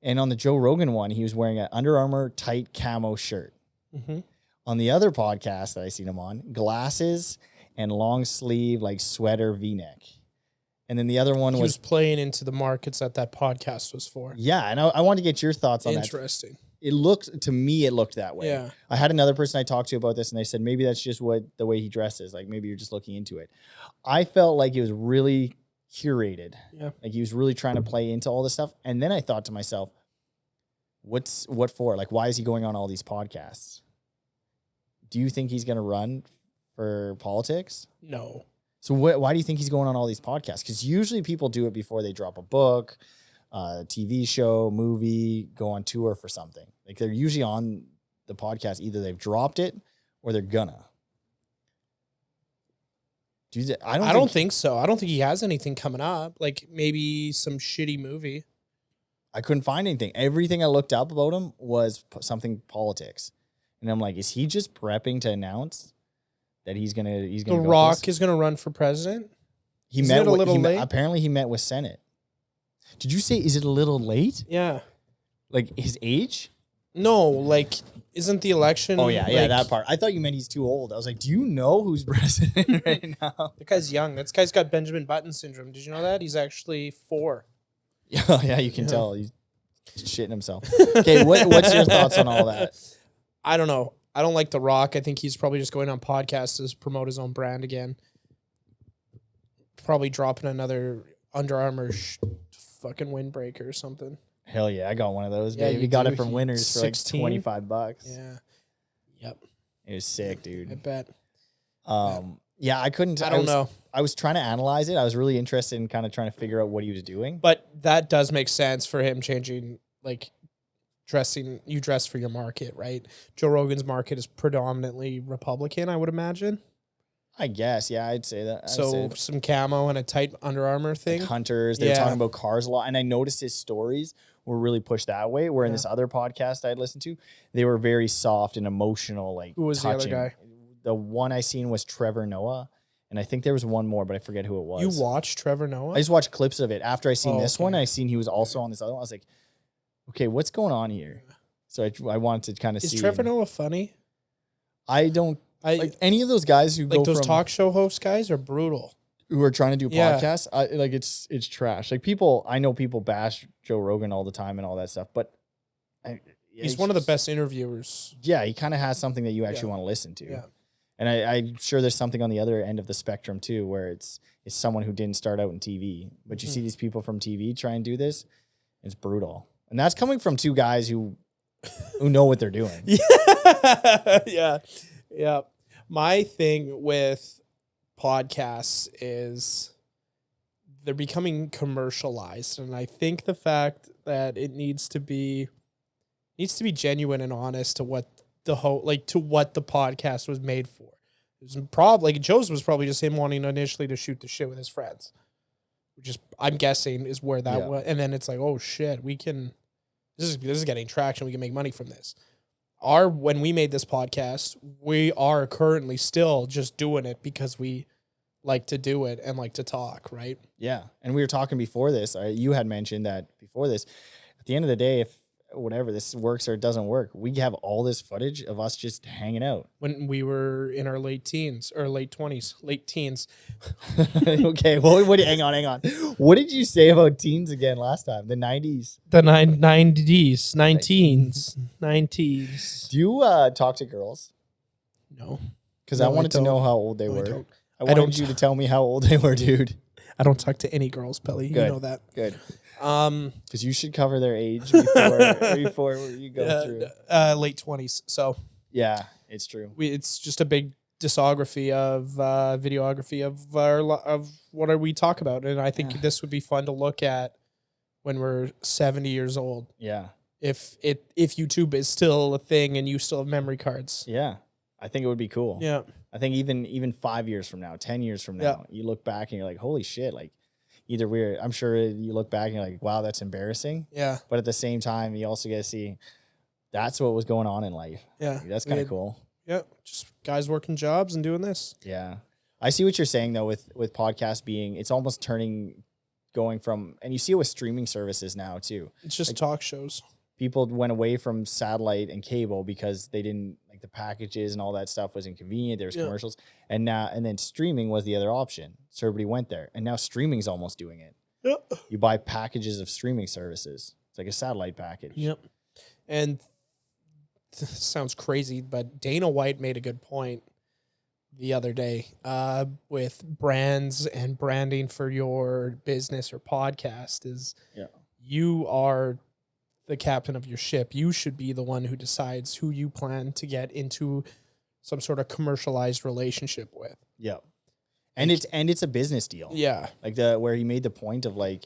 And on the Joe Rogan one, he was wearing an Under Armour tight camo shirt. Mm-hmm. On the other podcast that I seen him on, glasses and long sleeve, like sweater V-neck. And then the other one was
playing into the markets that podcast was for.
Yeah, and I wanted to get your thoughts on that.
Interesting.
It looked that way.
Yeah.
I had another person I talked to about this, and they said maybe that's just the way he dresses. Like maybe you're just looking into it. I felt like it was really curated.
Yeah.
Like he was really trying to play into all this stuff. And then I thought to myself, what for? Like, why is he going on all these podcasts? Do you think he's going to run for politics?
No.
So why do you think he's going on all these podcasts? Because usually people do it before they drop a book, TV show, movie, go on tour for something. Like they're usually on the podcast. Either they've dropped it or they're gonna.
I don't think so. I don't think he has anything coming up. Like maybe some shitty movie.
I couldn't find anything. Everything I looked up about him was something politics. And I'm like, is he just prepping to announce that he's gonna
The Rock is gonna run for president?
Apparently he met with Senate. Did you say, is it a little late?
Yeah.
Like his age?
No, like, isn't the election?
Oh, yeah, that part. I thought you meant he's too old. I was like, do you know who's president right now?
The guy's young. That guy's got Benjamin Button syndrome. Did you know that? He's actually 4.
Yeah, you can tell. He's shitting himself. Okay, what's your thoughts on all that?
I don't know. I don't like The Rock. I think he's probably just going on podcasts to promote his own brand again. Probably dropping another Under Armour fucking windbreaker or something.
Hell yeah, I got one of those.
Yeah,
babe. We got it from Winners for like $25.
Yeah. Yep.
It was sick, dude.
I bet.
Yeah, I couldn't.
I don't know.
I was trying to analyze it. I was really interested in kind of trying to figure out what he was doing.
But that does make sense for him changing, like, dressing. You dress for your market, right? Joe Rogan's market is predominantly Republican, I would imagine.
I guess, yeah, I'd say that.
Some camo and a tight Under Armour thing.
Like hunters, they were talking about cars a lot. And I noticed his stories were really pushed that way, where in this other podcast I'd listened to, they were very soft and emotional, like
who was touching. The other guy?
The one I seen was Trevor Noah. And I think there was one more, but I forget who it was.
You watched Trevor Noah?
I just watched clips of it. After I seen this one, I seen he was also on this other one. I was like, okay, what's going on here? So I wanted to kind of see.
Is Trevor Noah funny?
Like any of those guys who
like go those talk show host guys are brutal.
Who are trying to do podcasts, it's trash. Like I know people bash Joe Rogan all the time and all that stuff, but
he's one of the best interviewers.
Yeah, he kind of has something that you actually want to listen to.
Yeah.
And I'm sure there's something on the other end of the spectrum too, where it's someone who didn't start out in TV, but you see these people from TV try and do this. It's brutal, and that's coming from two guys who know what they're doing.
Yeah. My thing with podcasts is they're becoming commercialized, and I think the fact that it needs to be genuine and honest to what the what the podcast was made for. It was probably Joe's was probably just him wanting initially to shoot the shit with his friends, which is I'm guessing is where that was, and then it's like, oh shit, this is getting traction. We can make money from this. When we made this podcast, we are currently still just doing it because we like to do it and like to talk, right?
Yeah. And we were talking before this. You had mentioned that before this. At the end of the day, if whatever this works or it doesn't work, we have all this footage of us just hanging out.
When we were in our late teens or late 20s, late teens.
Okay. Well, hang on. What did you say about teens again last time? The 90s?
The 90s, 19s.
Do you talk to girls?
No.
Because I wanted to know how old they were. I wanted you to tell me how old they were, dude.
I don't talk to any girls, Pelle. You know that.
Good. Because you should cover their age before you go through.
Late 20s. So
yeah, it's true.
It's just a big discography of videography of what we talk about, and I think this would be fun to look at when we're 70 years old.
Yeah.
If YouTube is still a thing and you still have memory cards.
Yeah. I think it would be cool.
Yeah.
I think even 5 years from now, 10 years from now, you look back and you're like, holy shit, like I'm sure you look back and you're like, wow, that's embarrassing.
Yeah.
But at the same time, you also get to see that's what was going on in life.
Yeah.
Like, that's kind of cool.
Yeah. Just guys working jobs and doing this.
Yeah. I see what you're saying though with podcasts it's almost going from, and you see it with streaming services now too.
It's just like, talk shows.
People went away from satellite and cable because they didn't like the packages and all that stuff was inconvenient. There was commercials, and then streaming was the other option. So everybody went there, and now streaming's almost doing it. Yep. You buy packages of streaming services. It's like a satellite package.
Yep. And this sounds crazy, but Dana White made a good point the other day with brands and branding for your business or podcast is you are the captain of your ship. You should be the one who decides who you plan to get into some sort of commercialized relationship with.
Yeah. And it's a business deal.
Yeah.
Like where he made the point of like,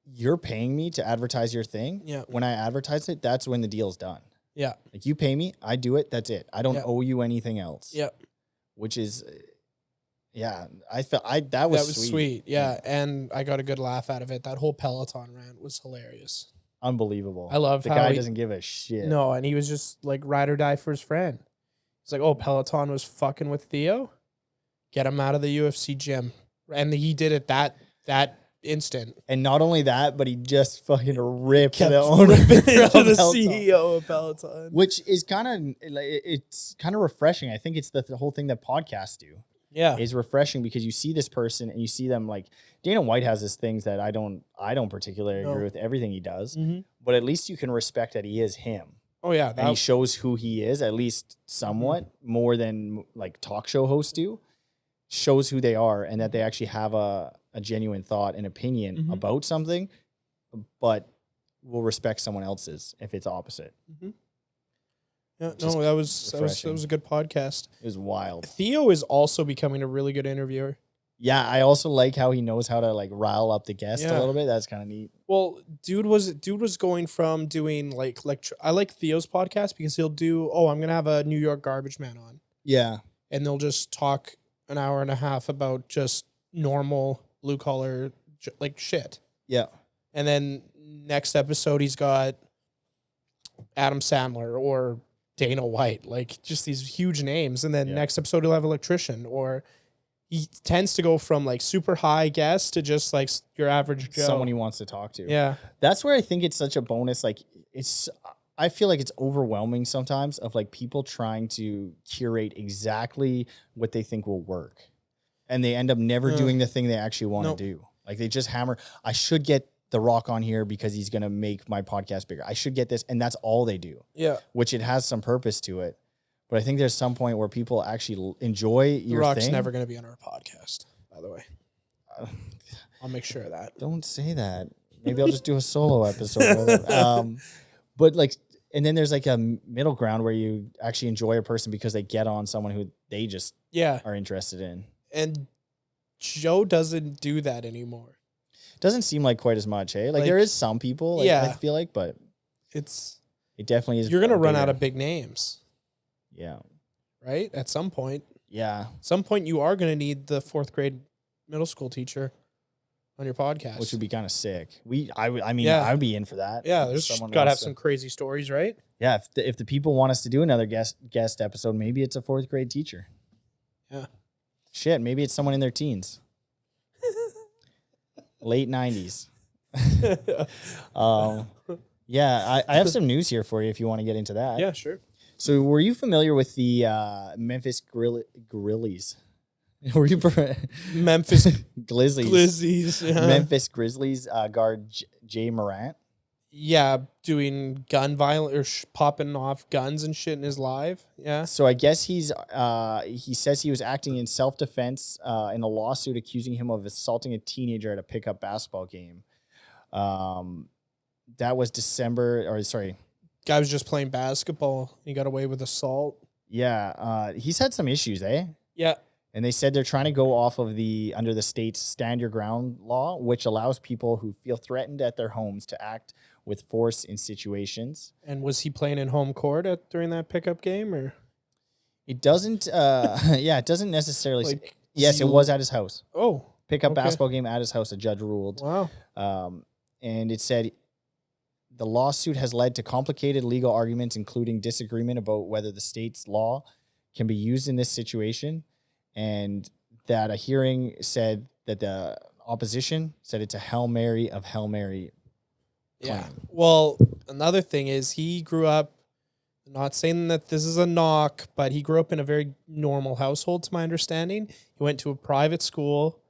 you're paying me to advertise your thing. Yeah. When I advertise it, that's when the deal's done. Yeah. Like you pay me, I do it, that's it. I don't owe you anything else. Yeah. Which is I felt that was sweet.
Yeah. And I got a good laugh out of it. That whole Peloton rant was hilarious.
Unbelievable.
I love
the
how
guy doesn't give a shit.
No, and he was just like ride or die for his friend. He's like, oh, Peloton was fucking with Theo. Get him out of the UFC gym. And he did it that instant.
And not only that, but he just fucking ripped the owner
into the CEO of Peloton.
Which is it's kind of refreshing. I think it's the whole thing that podcasts do. Yeah. Is refreshing because you see this person and you see them like Dana White has his things that I don't particularly agree with everything he does. Mm-hmm. But at least you can respect that he is him.
Oh yeah.
And he shows who he is, at least somewhat, more than like talk show hosts do. Shows who they are and that they actually have a genuine thought and opinion about something, but will respect someone else's if it's opposite. Mm-hmm.
Yeah, no, that was a good podcast.
It was wild.
Theo is also becoming a really good interviewer.
Yeah, I also like how he knows how to like rile up the guest a little bit. That's kind of neat.
Well, dude was going from doing like I like Theo's podcast because he'll do I'm gonna have a New York garbage man on. Yeah, and they'll just talk an hour and a half about just normal blue collar like shit. Yeah, and then next episode he's got Adam Sandler or Dana White, like just these huge names. And then next episode he'll have electrician, or he tends to go from like super high guest to just like your average Joe.
Someone he wants to talk to. Yeah. That's where I think it's such a bonus. Like I feel like it's overwhelming sometimes of like people trying to curate exactly what they think will work. And they end up never doing the thing they actually want to do. Like they just hammer, I should get The Rock on here because he's going to make my podcast bigger. I should get this. And that's all they do. Yeah. Which it has some purpose to it. But I think there's some point where people actually enjoy your thing.
The Rock's never going to be on our podcast, by the way. I'll make sure of that.
Don't say that. Maybe I'll just do a solo episode with it. But like, and then there's like a middle ground where you actually enjoy a person because they get on someone who they just are interested in.
And Joe doesn't do that anymore.
Doesn't seem like quite as much, eh? Like there is some people, I feel like, but it definitely is.
You're gonna run out of big names.
Yeah.
Right? At some point.
Yeah.
At some point you are gonna need the 4th grade middle school teacher on your podcast.
Which would be kind of sick. I would be in for that.
Yeah, there's gotta have some crazy stories, right?
Yeah, if the people want us to do another guest episode, maybe it's a 4th grade teacher. Yeah. Shit, maybe it's someone in their teens. Late 90s. Yeah, I have some news here for you if you want to get into that.
Yeah, sure.
So were you familiar with the Memphis Grizzlies? Were you
Memphis
Grizzlies?
Grizzlies. Yeah.
Memphis Grizzlies guard Jay Morant.
doing gun violence or popping off guns and shit in his live. Yeah.
So I guess he says he was acting in self-defense in a lawsuit accusing him of assaulting a teenager at a pickup basketball game. That was
Guy was just playing basketball. He got away with assault.
Yeah. He's had some issues, eh?
Yeah.
And they said they're trying to go off of under the state's stand your ground law, which allows people who feel threatened at their homes to act with force in situations.
And was he playing in home court during that pickup game, or?
It doesn't. It doesn't necessarily. Yes, it was at his house.
Oh,
pickup basketball game at his house. A judge ruled.
Wow.
And it said the lawsuit has led to complicated legal arguments, including disagreement about whether the state's law can be used in this situation. And that a hearing said that the opposition said it's a Hail Mary of Hail Mary claim.
Yeah. Well, another thing is he grew up, not saying that this is a knock, but he grew up in a very normal household, to my understanding. He went to a private school,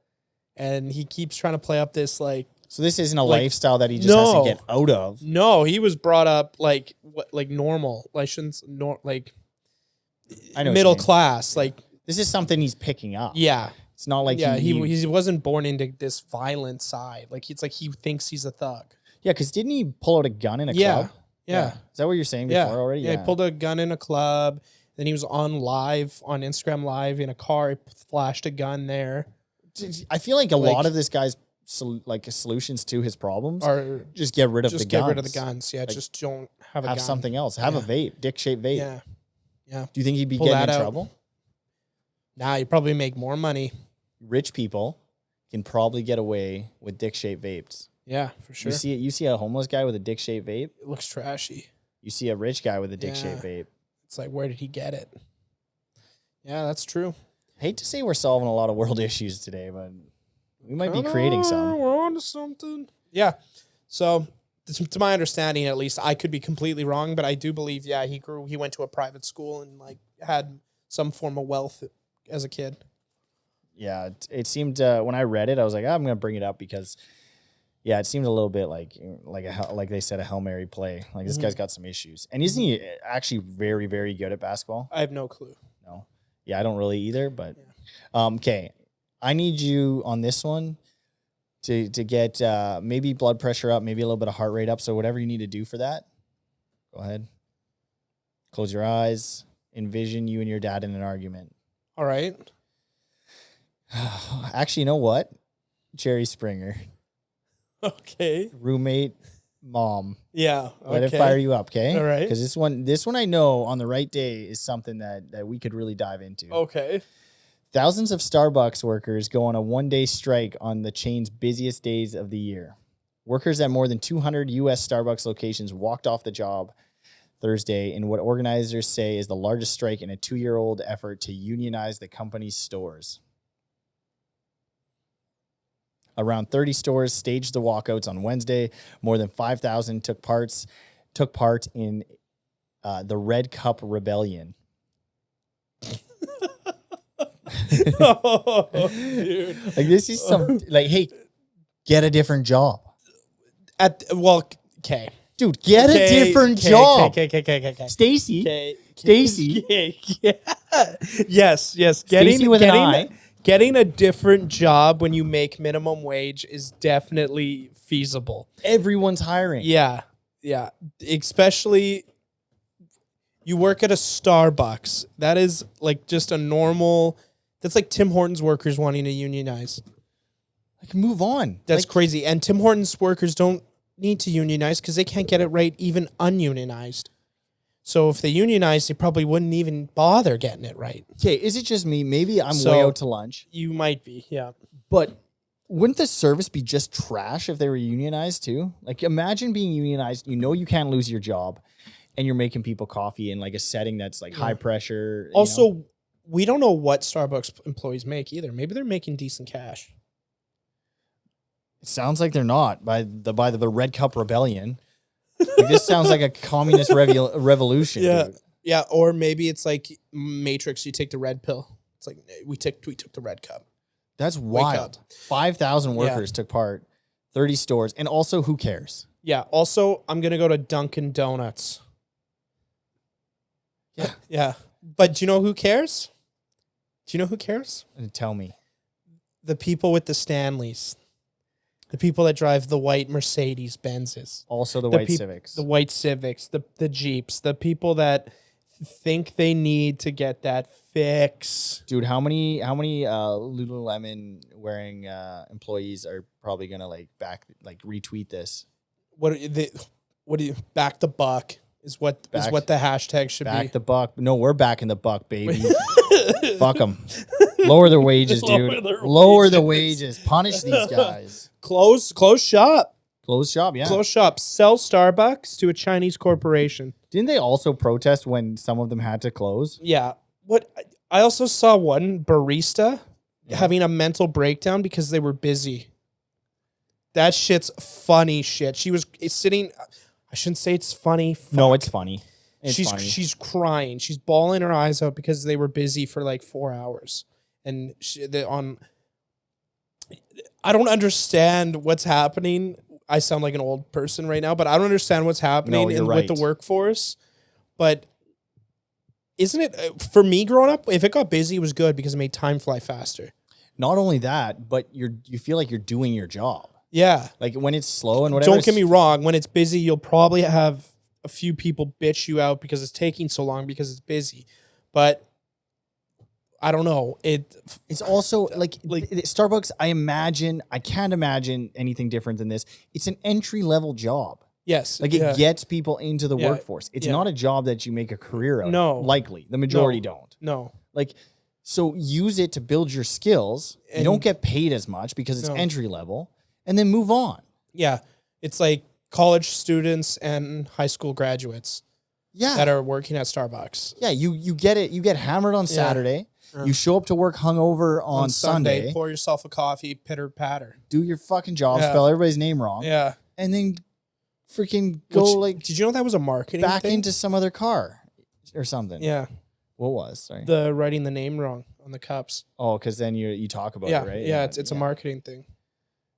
and he keeps trying to play up this, like...
So this isn't a lifestyle that he just has to get out of?
No, he was brought up like normal. I shouldn't... middle class, like...
This is something he's picking up.
Yeah.
It's not like
he wasn't born into this violent side. Like it's like he thinks he's a thug.
Yeah, because didn't he pull out a gun in a club?
Yeah.
Is that what you're saying before already?
Yeah, he pulled a gun in a club. Then he was on Instagram Live in a car. He flashed a gun there.
I feel like a lot of this guy's solutions to his problems are just get rid of the guns. Just
get rid of the guns. Yeah, just don't have a gun.
Have something else. Have a vape, dick-shaped vape.
Yeah. Yeah.
Do you think he'd be getting in trouble?
Nah, you probably make more money.
Rich people can probably get away with dick-shaped vapes.
Yeah, for sure.
You see a homeless guy with a dick-shaped vape?
It looks trashy.
You see a rich guy with a dick-shaped vape.
It's like, where did he get it? Yeah, that's true.
Hate to say we're solving a lot of world issues today, but we might be creating some.
We're on to something. Yeah. So, to my understanding, at least, I could be completely wrong, but I do believe, he went to a private school and like had some form of wealth as a kid.
Yeah, it seemed when I read it, I was like, I'm going to bring it up because, it seemed a little bit like they said, a Hail Mary play. Like this guy's got some issues, and isn't he actually very, very good at basketball?
I have no clue.
No, yeah, I don't really either. But okay, I need you on this one to get maybe blood pressure up, maybe a little bit of heart rate up. So whatever you need to do for that, go ahead. Close your eyes. Envision you and your dad in an argument.
All right.
Actually, you know what? Jerry Springer.
Okay.
Roommate, mom.
Yeah.
Let it fire you up, okay?
All right.
Because this one I know on the right day is something that we could really dive into.
Okay.
Thousands of Starbucks workers go on a one-day strike on the chain's busiest days of the year. Workers at more than 200 U.S. Starbucks locations walked off the job Thursday in what organizers say is the largest strike in a 2-year-old effort to unionize the company's stores. Around 30 stores staged the walkouts on Wednesday. More than 5,000 took part in the Red Cup Rebellion.
Oh, dude.
Like this is hey, get a different job.
Okay.
Dude, get a different job.
Okay.
Stacy.
Yes.
Stacy with an I.
Getting a different job when you make minimum wage is definitely feasible.
Everyone's hiring.
Yeah. Especially you work at a Starbucks. That is like just a normal. That's like Tim Hortons workers wanting to unionize.
Like move on.
That's crazy. And Tim Hortons workers don't need to unionize because they can't get it right even ununionized. So if they unionize, they probably wouldn't even bother getting it right.
Okay, is it just me? Maybe I'm way out to lunch.
You might be, yeah.
But wouldn't the service be just trash if they were unionized too? Like imagine being unionized, you can't lose your job, and you're making people coffee in like a setting that's like high pressure.
Also, we don't know what Starbucks employees make either. Maybe they're making decent cash.
It sounds like they're not by the Red Cup Rebellion. Like, this sounds like a communist revolution.
Yeah,
dude.
Yeah. Or maybe it's like Matrix. You take the red pill. It's like we took the red cup.
That's wild. 5,000 workers took part, 30 stores, and also who cares?
Yeah. Also, I'm going to go to Dunkin' Donuts.
Yeah.
Yeah. But do you know who cares? Do you know who cares?
Tell me.
The people with the Stanleys. The people that drive the white Mercedes Benzes.
Also the white Civics.
The white Civics, the Jeeps, the people that think they need to get that fix.
Dude, how many Lululemon wearing employees are probably gonna retweet this?
What do you back the buck is what the hashtag should be.
Back the buck. No, we're backing the buck, baby. Fuck them. Lower their wages, dude. Lower the wages. Punish these guys.
Close shop.
Close shop, yeah.
Close shop. Sell Starbucks to a Chinese corporation.
Didn't they also protest when some of them had to close?
Yeah. What I also saw one barista having a mental breakdown because they were busy. That shit's funny shit. She was sitting. I shouldn't say it's funny. Fuck.
No, it's funny.
She's crying. She's bawling her eyes out because they were busy for like 4 hours. And I don't understand what's happening. I sound like an old person right now, but I don't understand what's happening with the workforce. But isn't it, for me growing up, if it got busy, it was good because it made time fly faster.
Not only that, but you feel like you're doing your job.
Yeah.
Like when it's slow and whatever.
Don't get me wrong. When it's busy, you'll probably have a few people bitch you out because it's taking so long because it's busy. But I don't know.
It's also like Starbucks. I can't imagine anything different than this. It's an entry level job.
Yes.
Like it gets people into the workforce. It's not a job that you make a career out of.
No.
Likely. The majority don't.
No.
Like, so use it to build your skills. You don't get paid as much because it's entry level, and then move on.
Yeah. It's like college students and high school graduates that are working at Starbucks.
Yeah, you get it. You get hammered on Saturday. You show up to work hungover on Sunday.
Pour yourself a coffee, pitter patter.
Do your fucking job, spell everybody's name wrong.
Yeah.
And then freaking go did
you know that was a marketing
back
thing?
Into some other car or something?
Yeah.
What was? Sorry.
The writing the name wrong on the cups.
Oh, because then you talk about it, right?
Yeah, it's a marketing thing.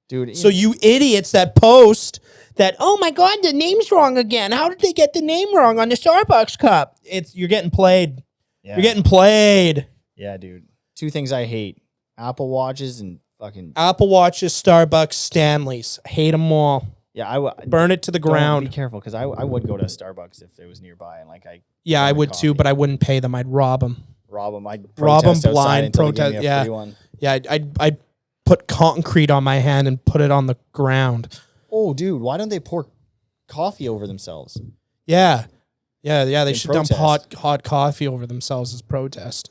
Dude.
So you idiots that post that, oh my God, the name's wrong again. How did they get the name wrong on the Starbucks cup? You're getting played. Yeah. You're getting played.
Yeah, dude. Two things I hate. Apple Watches and fucking...
Apple Watches, Starbucks, Stanleys. Hate them all.
Yeah, I would...
Burn it to the ground.
Be careful, because I would go to Starbucks if it was nearby. And
I would too, but I wouldn't pay them. I'd rob them.
I'd
rob them blind. Protest. Yeah, I'd put concrete on my hand and put it on the ground.
Oh, dude, why don't they pour coffee over themselves?
Yeah. They should dump hot coffee over themselves as protest.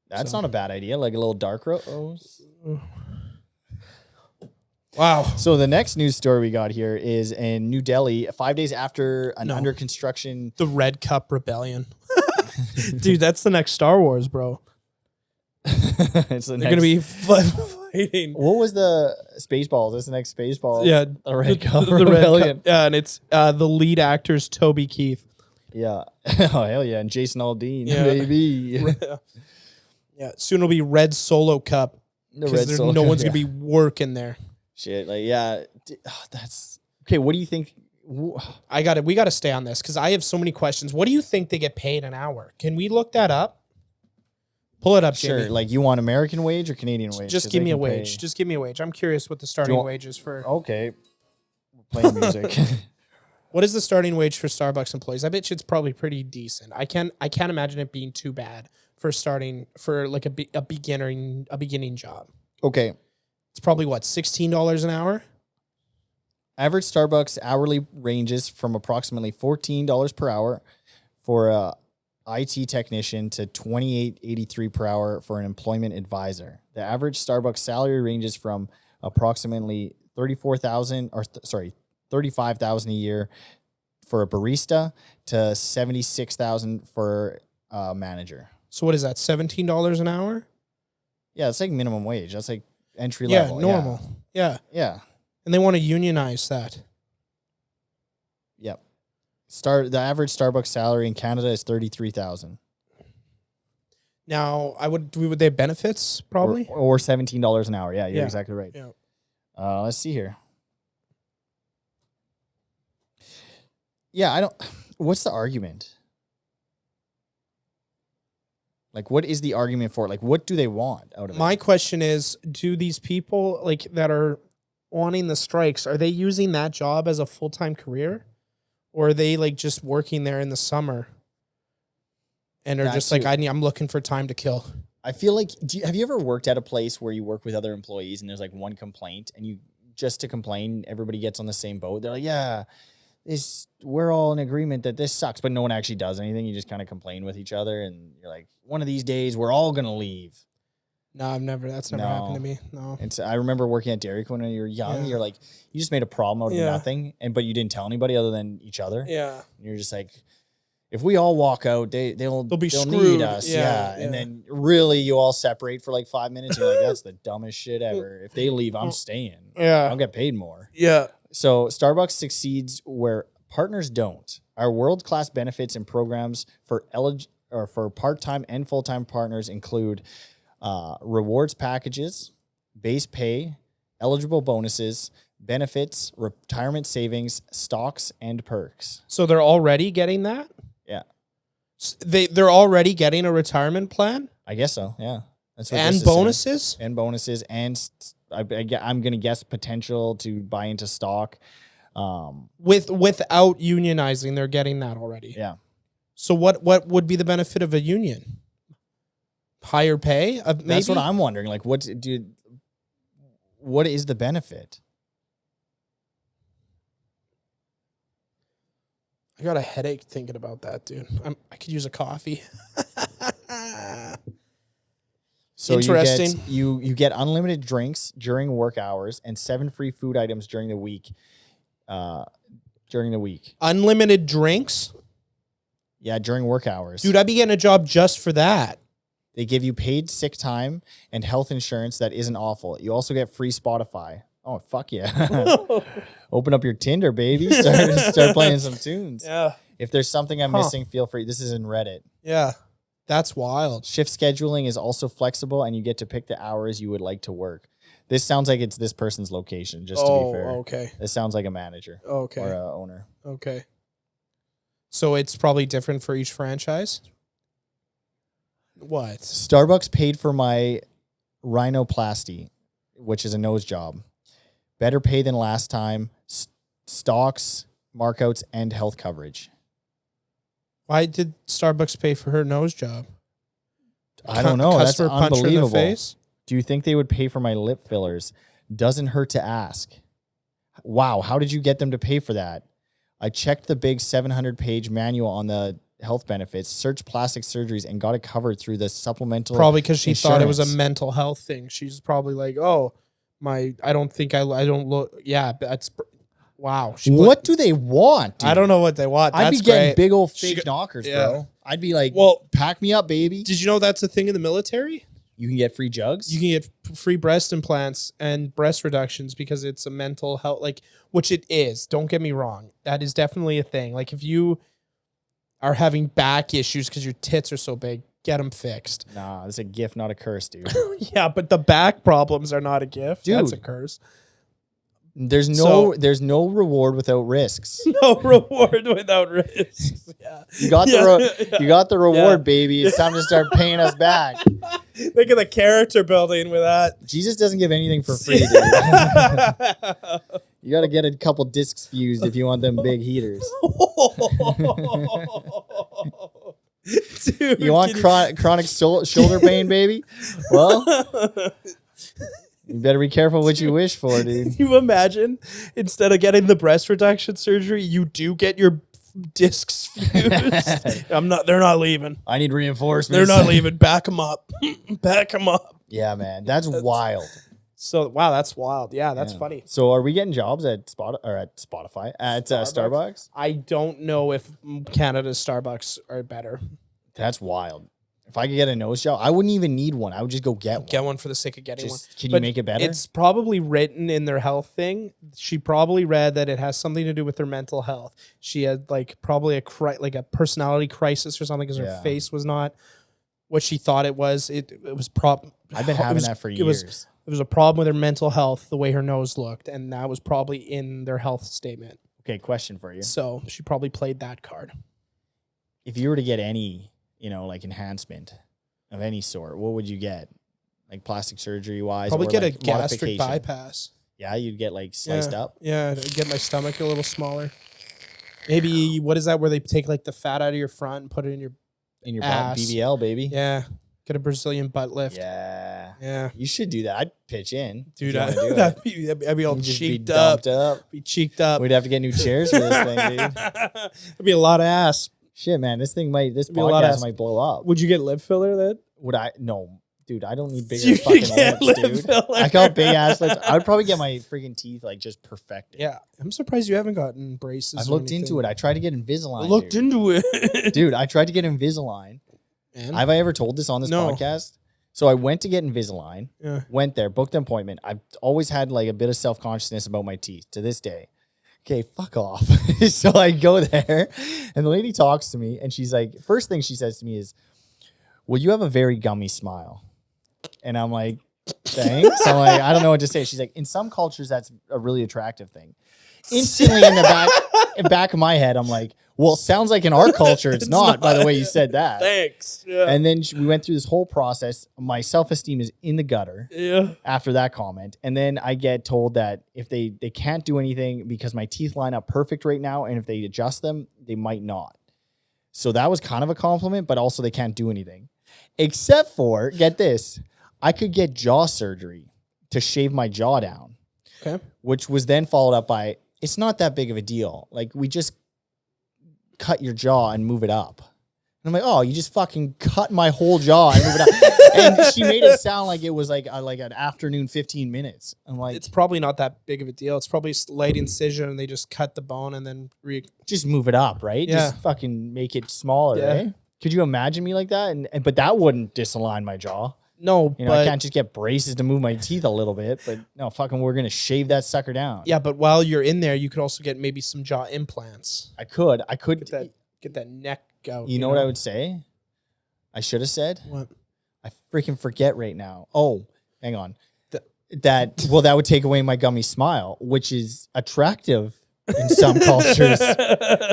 That's not a bad idea. Like a little dark roast.
Wow.
So the next news story we got here is in New Delhi, 5 days after under construction.
The Red Cup Rebellion. Dude, that's the next Star Wars, bro. They're going to be fighting.
What was the Spaceballs? That's the next Spaceballs.
Yeah.
The Red Cup Rebellion.
Yeah, and it's the lead actor's Toby Keith.
Yeah. Oh, hell yeah. And Jason Aldean, baby.
Yeah, soon it'll be Red Solo Cup because no one's going to be working there.
Shit, that's... Okay, what do you think?
We got to stay on this because I have so many questions. What do you think they get paid an hour? Can we look that up? Pull it up,
Sure.
Jamie.
Like, you want American wage or Canadian wage?
Just give me a wage. Just give me a wage. I'm curious what the starting wage is for...
Okay. We're playing music.
What is the starting wage for Starbucks employees? I bet you it's probably pretty decent. I can't imagine it being too bad for starting for like a beginning job.
Okay.
It's probably what, $16 an hour?
Average Starbucks hourly ranges from approximately $14 per hour for a IT technician to $28.83 per hour for an employment advisor. The average Starbucks salary ranges from approximately $35,000 a year for a barista to $76,000 for a manager.
So what is that? $17 an hour?
Yeah, it's like minimum wage. That's like entry level.
Yeah, normal. Yeah.
Yeah.
And they want to unionize that.
Yep. The average Starbucks salary in Canada is $33,000.
Now, would they have benefits probably?
Or $17 an hour. Yeah, you're exactly right.
Yeah.
Let's see here. Yeah, I don't. What's the argument? Like, what is the argument for it? Like, what do they want out of it?
My question is, do these people like that are wanting the strikes, are they using that job as a full-time career? Or are they like just working there in the summer and are just like, I'm looking for time to kill?
I feel like, have you ever worked at a place where you work with other employees and there's like one complaint and you just to complain, everybody gets on the same boat? They're like, yeah, we're all in agreement that this sucks, but no one actually does anything. You just kind of complain with each other and you're like, one of these days we're all going to leave.
No, that's never happened to me. No.
And so I remember working at Dairy Queen when you were young. You're like, you just made a problem out of nothing, but you didn't tell anybody other than each other.
Yeah.
And you're just like, if we all walk out, they'll
screwed.
need us. Yeah. And then really you all separate for like 5 minutes. You're like, that's the dumbest shit ever. If they leave, I'm staying.
Yeah.
I'll get paid more.
Yeah.
So Starbucks succeeds where partners don't. Our world-class benefits and programs for part-time and full-time partners include rewards packages, base pay, eligible bonuses, benefits, retirement savings, stocks, and perks.
So they're already getting that?
Yeah.
They're already getting a retirement plan?
I guess so, yeah.
That's what and bonuses?
And bonuses, and I'm going to guess potential to buy into stock.
Without unionizing, they're getting that already.
Yeah.
So what would be the benefit of a union? Higher pay? Maybe?
That's what I'm wondering. Like, what is the benefit?
I got a headache thinking about that, dude. I could use a coffee.
So interesting. You get unlimited drinks during work hours and 7 free food items during the week.
Unlimited drinks?
Yeah, during work hours.
Dude, I'd be getting a job just for that.
They give you paid sick time and health insurance that isn't awful. You also get free Spotify. Oh, fuck yeah. Open up your Tinder, baby. Start playing some tunes.
Yeah.
If there's something I'm missing, feel free. This is in Reddit.
Yeah. That's wild.
Shift scheduling is also flexible, and you get to pick the hours you would like to work. This sounds like it's this person's location, just to be fair.
Okay.
This sounds like a manager.
Okay.
Or an owner.
Okay. So it's probably different for each franchise? What?
Starbucks paid for my rhinoplasty, which is a nose job. Better pay than last time. Stocks, markouts, and health coverage.
Why did Starbucks pay for her nose job?
I don't know. That's unbelievable.
Face?
Do you think they would pay for my lip fillers? Doesn't hurt to ask. Wow, how did you get them to pay for that? I checked the big 700-page manual on the health benefits, searced plastic surgeries, and got it covered through the supplemental
Probably because she
insurance.
thought it was a mental health thing. She's probably like, oh, I don't look. Yeah, that's... Wow.
What do they want, dude?
I don't know what they want.
I'd be getting big old fake knockers, bro. I'd be like, well, pack me up, baby.
Did you know that's a thing in the military?
You can get free jugs?
You can get free breast implants and breast reductions because it's a mental health, which it is. Don't get me wrong. That is definitely a thing. Like, if you are having back issues because your tits are so big, get them fixed.
Nah, it's a gift, not a curse, dude.
Yeah, but the back problems are not a gift.
Dude.
That's a curse.
There's no reward without risks.
No reward without risks. Yeah.
You got the reward, baby. It's time to start paying us back.
Look at the character building with that.
Jesus doesn't give anything for free, dude. You got to get a couple discs fused if you want them big heaters. Dude, you want chronic shoulder pain, baby? Well... You better be careful what you wish for, dude.
Can you imagine, instead of getting the breast reduction surgery, you do get your discs fused? They're not leaving.
I need reinforcements.
They're not leaving. Back them up. Back them up.
Yeah, man. That's wild.
So, wow, that's wild. Yeah, that's funny.
So are we getting jobs at Spotify, at Starbucks?
I don't know if Canada's Starbucks are better.
That's wild. If I could get a nose job, I wouldn't even need one. I would just go get one.
Get one for the sake of getting one.
Can you make it better?
It's probably written in their health thing. She probably read that it has something to do with her mental health. She had probably a personality crisis or something because her face was not what she thought it was. It was
I've been having that for years.
It was a problem with her mental health, the way her nose looked, and that was probably in their health statement.
Okay, question for you.
So she probably played that card.
If you were to get any, like enhancement of any sort, what would you get? Like plastic surgery wise?
Probably get
like
a gastric bypass.
Yeah, you'd get like sliced up.
Yeah, get my stomach a little smaller. Maybe what is that where they take like the fat out of your front and put it in your
butt? BBL, baby.
Yeah. Get a Brazilian butt lift.
Yeah.
Yeah.
You should do that. I'd pitch in.
Dude, I'd be all cheeked up. Be cheeked up.
We'd have to get new chairs for this thing, dude.
It'd be a lot of ass.
Shit, man. This podcast might blow up.
Would you get lip filler then?
Would I? No. Dude, I don't need bigger fucking lips, dude. I got big ass lips. I would probably get my freaking teeth like just perfected.
Yeah. I'm surprised you haven't gotten braces.
I've looked into it. I tried to get Invisalign.
Into it.
Dude, I tried to get Invisalign. And? Have I ever told this on this podcast? So I went to get Invisalign, went there, booked an appointment. I've always had like a bit of self-consciousness about my teeth to this day. Okay, fuck off. So I go there and the lady talks to me and she's like, first thing she says to me is, well, you have a very gummy smile. And I'm like, thanks. I'm like, I don't know what to say. She's like, in some cultures, that's a really attractive thing. Instantly in the back of my head, I'm like, well, sounds like in our culture, it's not, by the way you said that.
Thanks. Yeah.
And then we went through this whole process. My self-esteem is in the gutter after that comment. And then I get told that if they can't do anything because my teeth line up perfect right now, and if they adjust them, they might not. So that was kind of a compliment, but also they can't do anything. Except for, get this, I could get jaw surgery to shave my jaw down.
Okay.
Which was then followed up by, it's not that big of a deal. Like, we just cut your jaw and move it up. And I'm like, oh, you just fucking cut my whole jaw and move it up. And she made it sound like it was like an afternoon 15 minutes. I'm like,
it's probably not that big of a deal. It's probably light incision and they just cut the bone and then
just move it up, right?
Yeah.
Just fucking make it smaller, right? Could you imagine me like that? But that wouldn't disalign my jaw.
No,
but I can't just get braces to move my teeth a little bit. But no, fucking, we're gonna shave that sucker down.
Yeah, but while you're in there, you could also get maybe some jaw implants.
I could
get that neck out.
You know what I would say? I should have said.
What?
I freaking forget right now. Oh, hang on. That would take away my gummy smile, which is attractive in some cultures,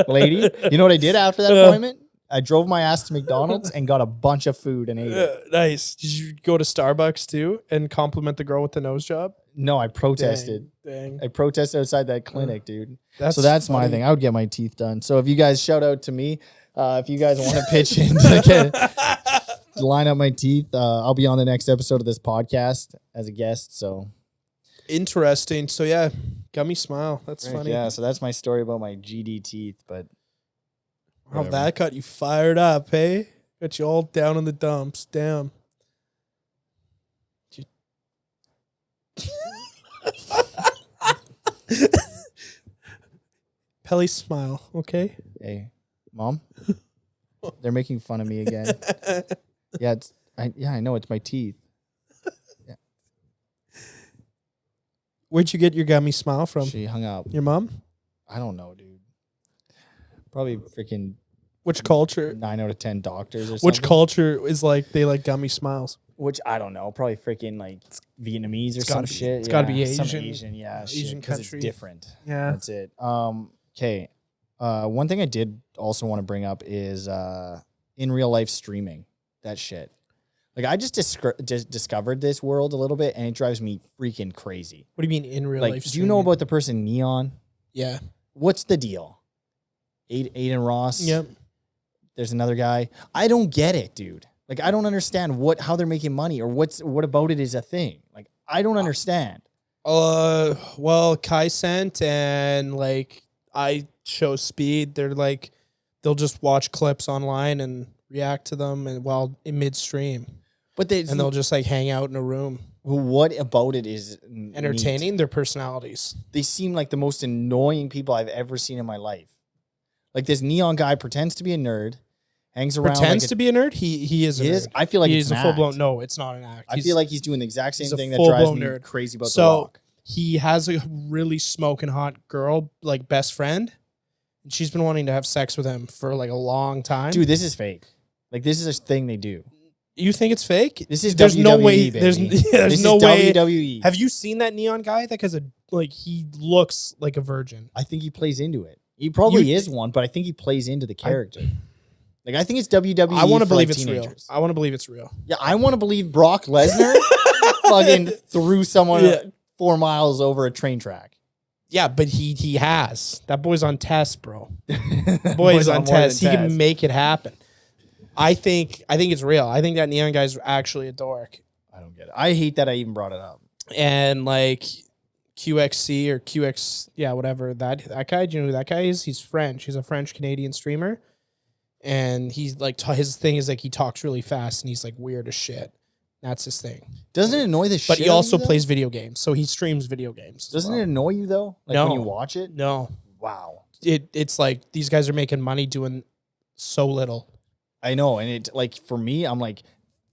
lady. You know what I did after that appointment? I drove my ass to McDonald's and got a bunch of food and ate it.
Nice. Did you go to Starbucks too and compliment the girl with the nose job?
No, I protested.
Dang.
I protested outside that clinic, dude. That's
funny.
My thing. I would get my teeth done. So if you guys shout out to me, if you guys want to pitch in to line up my teeth, I'll be on the next episode of this podcast as a guest. So
interesting. So yeah, gummy smile. That's funny.
Yeah. So that's my story about my GD teeth, but.
Oh, that got you fired up, hey? Got you all down in the dumps. Damn. Pelle smile, okay?
Hey, Mom? They're making fun of me again. Yeah, I know, it's my teeth. Yeah.
Where'd you get your gummy smile from?
She hung up.
Your mom?
I don't know, dude. Probably freaking...
Which culture?
9 out of 10 doctors or something.
Which culture is like, they like gummy smiles?
Which, I don't know. Probably freaking like Vietnamese or some shit.
It's gotta be Asian.
Some Asian, yeah.
Asian
because
country.
It's different.
Yeah.
That's it. Okay. One thing I did also want to bring up is in real life streaming. That shit. Like, I just discovered this world a little bit, and it drives me freaking crazy.
What do you mean in real life streaming?
Do you know about the person Neon?
Yeah.
What's the deal? Aiden Ross?
Yep.
There's another guy. I don't get it, dude. Like, I don't understand how they're making money or what about it is a thing. Like, I don't understand.
Well, Kai Sent and like I Show Speed, they're like, they'll just watch clips online and react to them and while in midstream. But they'll just like hang out in a room.
What about it is
entertaining?
Neat.
Their personalities.
They seem like the most annoying people I've ever seen in my life. Like, this Neon guy pretends to be a nerd, hangs around.
Pretends to be a nerd? He is a nerd.
I feel like
he's a full-blown... No, it's not an act.
I feel like he's doing the exact same thing that drives me crazy about The Rock.
He has a really smoking hot girl, like best friend, and she's been wanting to have sex with him for like a long time.
Dude, this is fake. Like, this is a thing they do.
You think it's fake?
This is
there's
WWE,
no way.
baby.
There's no way.
WWE.
Have you seen that neon guy? That guy's he looks like a virgin.
I think he plays into it. He probably is one, but I think he plays into the character. I think it's WWE.
I want to believe it's
teenagers.
real. I want to believe it's real.
Yeah, I want to believe Brock Lesnar fucking threw someone 4 miles over a train track.
Yeah, but he has. That boy's on test, bro. Boy's on test. He can make it happen. I think it's real. I think that neon guy's actually a dork.
I don't get it. I hate that I even brought it up.
And QXC or QX, whatever, that guy, do you know who that guy is? He's French. He's a French Canadian streamer. And he's his thing is he talks really fast and he's weird as shit. That's his thing.
Doesn't it annoy the shit?
But he also plays video games, so he streams video games.
Doesn't it annoy you though?
No.
When you watch it?
No.
Wow.
It's these guys are making money doing so little.
I know, and it for me, I'm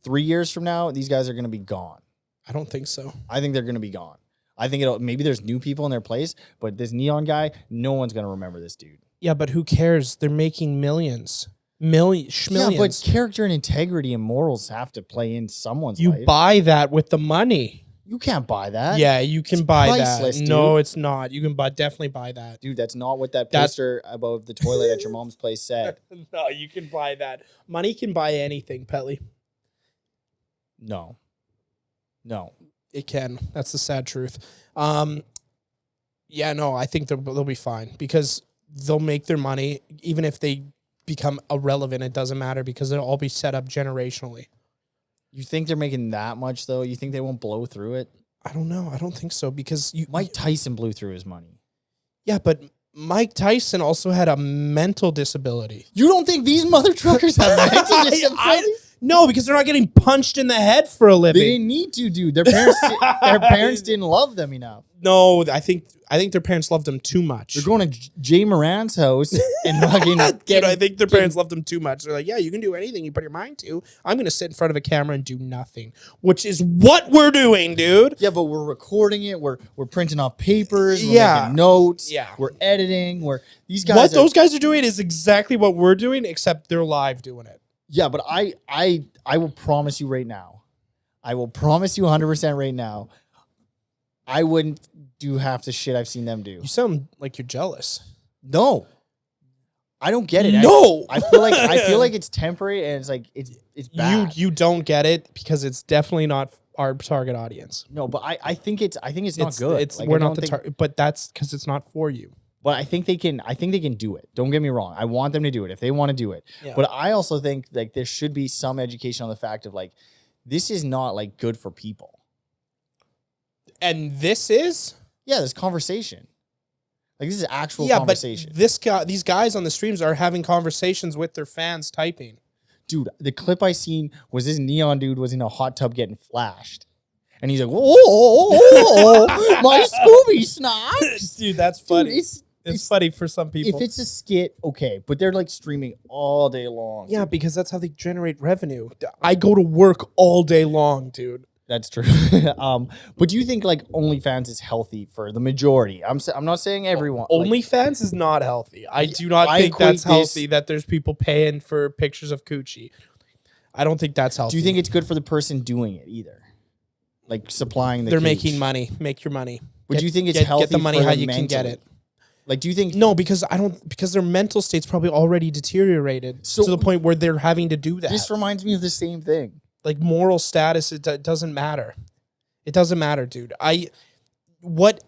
3 years from now, these guys are gonna be gone.
I don't think so.
I think they're gonna be gone. I think maybe there's new people in their place, but this neon guy, no one's gonna remember this dude.
Yeah, but who cares? They're making millions. Millions.
Yeah, but character and integrity and morals have to play in someone's life.
You buy that with the money.
You can't buy that.
Yeah, you can buy that.
Dude.
No, it's not. You can definitely buy that.
Dude, that's not what that poster above the toilet at your mom's place said.
No, you can buy that. Money can buy anything, Pelle.
No.
It can. That's the sad truth. Yeah, no, I think they'll be fine because they'll make their money even if they become irrelevant. It doesn't matter because they'll all be set up generationally. You
think they're making that much though? You think they won't blow through it?
I don't know. I don't think so because
Mike Tyson blew through his money.
Yeah, but Mike Tyson also had a mental disability.
You don't think these mother truckers have mental disabilities?
No, because they're not getting punched in the head for a living.
They didn't need to, dude. Their parents didn't love them enough.
No, I think their parents loved them too much.
They're going to Jay Moran's house and fucking
I think their parents loved them too much. They're like, yeah, you can do anything you put your mind to. I'm going to sit in front of a camera and do nothing, which is what we're doing, dude.
Yeah, but we're recording it. We're printing off papers. We're making notes.
Yeah.
We're editing. These guys.
What those guys are doing is exactly what we're doing, except they're live doing it.
Yeah, but I will promise you right now. I will promise you 100% right now. I wouldn't do half the shit I've seen them do.
You sound like you're jealous.
No. I don't get it.
No.
I feel like it's temporary and it's bad.
You don't get it because it's definitely not our target audience.
No, but I think it's not good.
We're not the target, but that's because it's not for you.
But I think they can do it. Don't get me wrong. I want them to do it if they want to do it. Yeah. But I also think there should be some education on the fact of this is not good for people.
And this is?
Yeah, this conversation. This is actual conversation.
But these guys on the streams are having conversations with their fans typing.
Dude, the clip I seen was this neon dude was in a hot tub getting flashed. And he's like, whoa, my Scooby snacks.
Dude, that's funny. Dude, it's funny for some people.
If it's a skit, okay. But they're streaming all day long.
Yeah, because that's how they generate revenue. I go to work all day long, dude.
That's true. But do you think OnlyFans is healthy for the majority? I'm not saying everyone.
OnlyFans is not healthy. I do not think that's healthy that there's people paying for pictures of coochie. I don't think that's healthy.
Do you think it's good for the person doing it either? Supplying the
They're making money. Make your money.
But do you think it's healthy
get the money how you
mentally?
can get it?
Do you think
No, because their mental state's probably already deteriorated to the point where they're having to do that.
This reminds me of the same thing.
Moral status, it doesn't matter. It doesn't matter, dude. But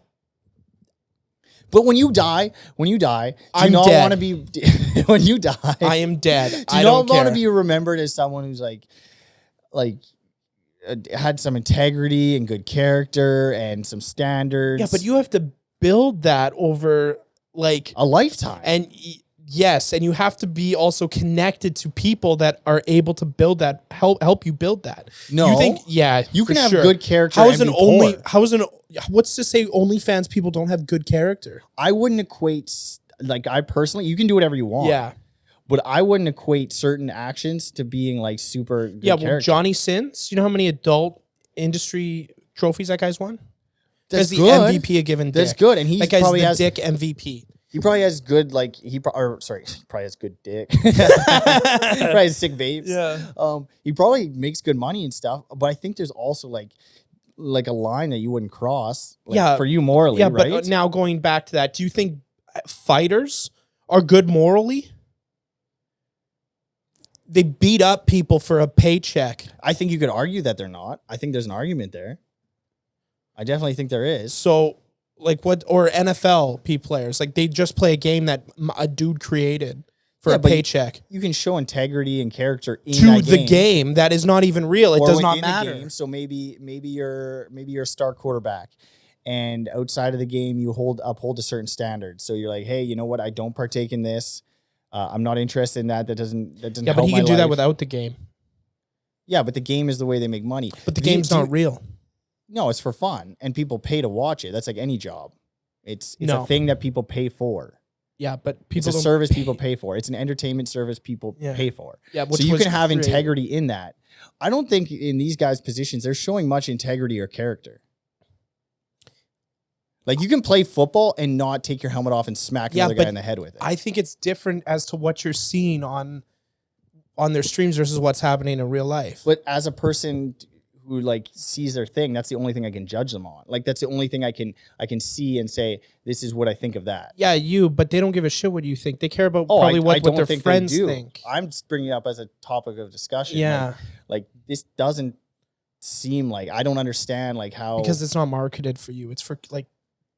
when you die, do you not want to be when you die? I am dead.
Do you not want to be remembered as someone who's had some integrity and good character and some standards?
Yeah, but you have to build that over
a lifetime.
And yes, and you have to be also connected to people that are able to build that, help you build that.
No,
you think
you can have good character.
What's to say OnlyFans people don't have good character?
I wouldn't equate I personally, you can do whatever you want.
Yeah.
But I wouldn't equate certain actions to being super good character.
Well, Johnny Sins, you know how many adult industry trophies that guy's won?
That's
the MVP of given dick.
That's good, and he probably has
Dick MVP.
He probably has good he probably has good dick. Probably has sick babes.
Yeah.
He probably makes good money and stuff, but I think there's also like a line that you wouldn't cross. For you morally, right?
But now going back to that, do you think fighters are good morally? They beat up people for a paycheck.
I think you could argue that they're not. I think there's an argument there. I definitely think there is.
So, or NFL players, they just play a game that a dude created for a paycheck.
You can show integrity and character in
to the game that is not even real. It does not matter.
Game, so maybe you're a star quarterback, and outside of the game you uphold a certain standard. So you're like, hey, you know what? I don't partake in this. I'm not interested in that. That doesn't.
Yeah, but he can do that without the game.
Yeah, but the game is the way they make money.
But the game's not real.
No, it's for fun, and people pay to watch it. That's like any job. It's a thing that people pay for.
Yeah, but
it's a service people pay for. It's an entertainment service people pay for.
Yeah,
so you can have integrity in that. I don't think in these guys' positions they're showing much integrity or character. You can play football and not take your helmet off and smack another guy in the head with it.
I think it's different as to what you're seeing on their streams versus what's happening in real life.
But as a person who sees their thing, that's the only thing I can judge them on. That's the only thing I can see and say, this is what I think of that.
Yeah, but they don't give a shit what you think. They care about probably what their friends think.
I'm just bringing it up as a topic of discussion.
Yeah.
This doesn't seem I don't understand how.
Because it's not marketed for you. It's for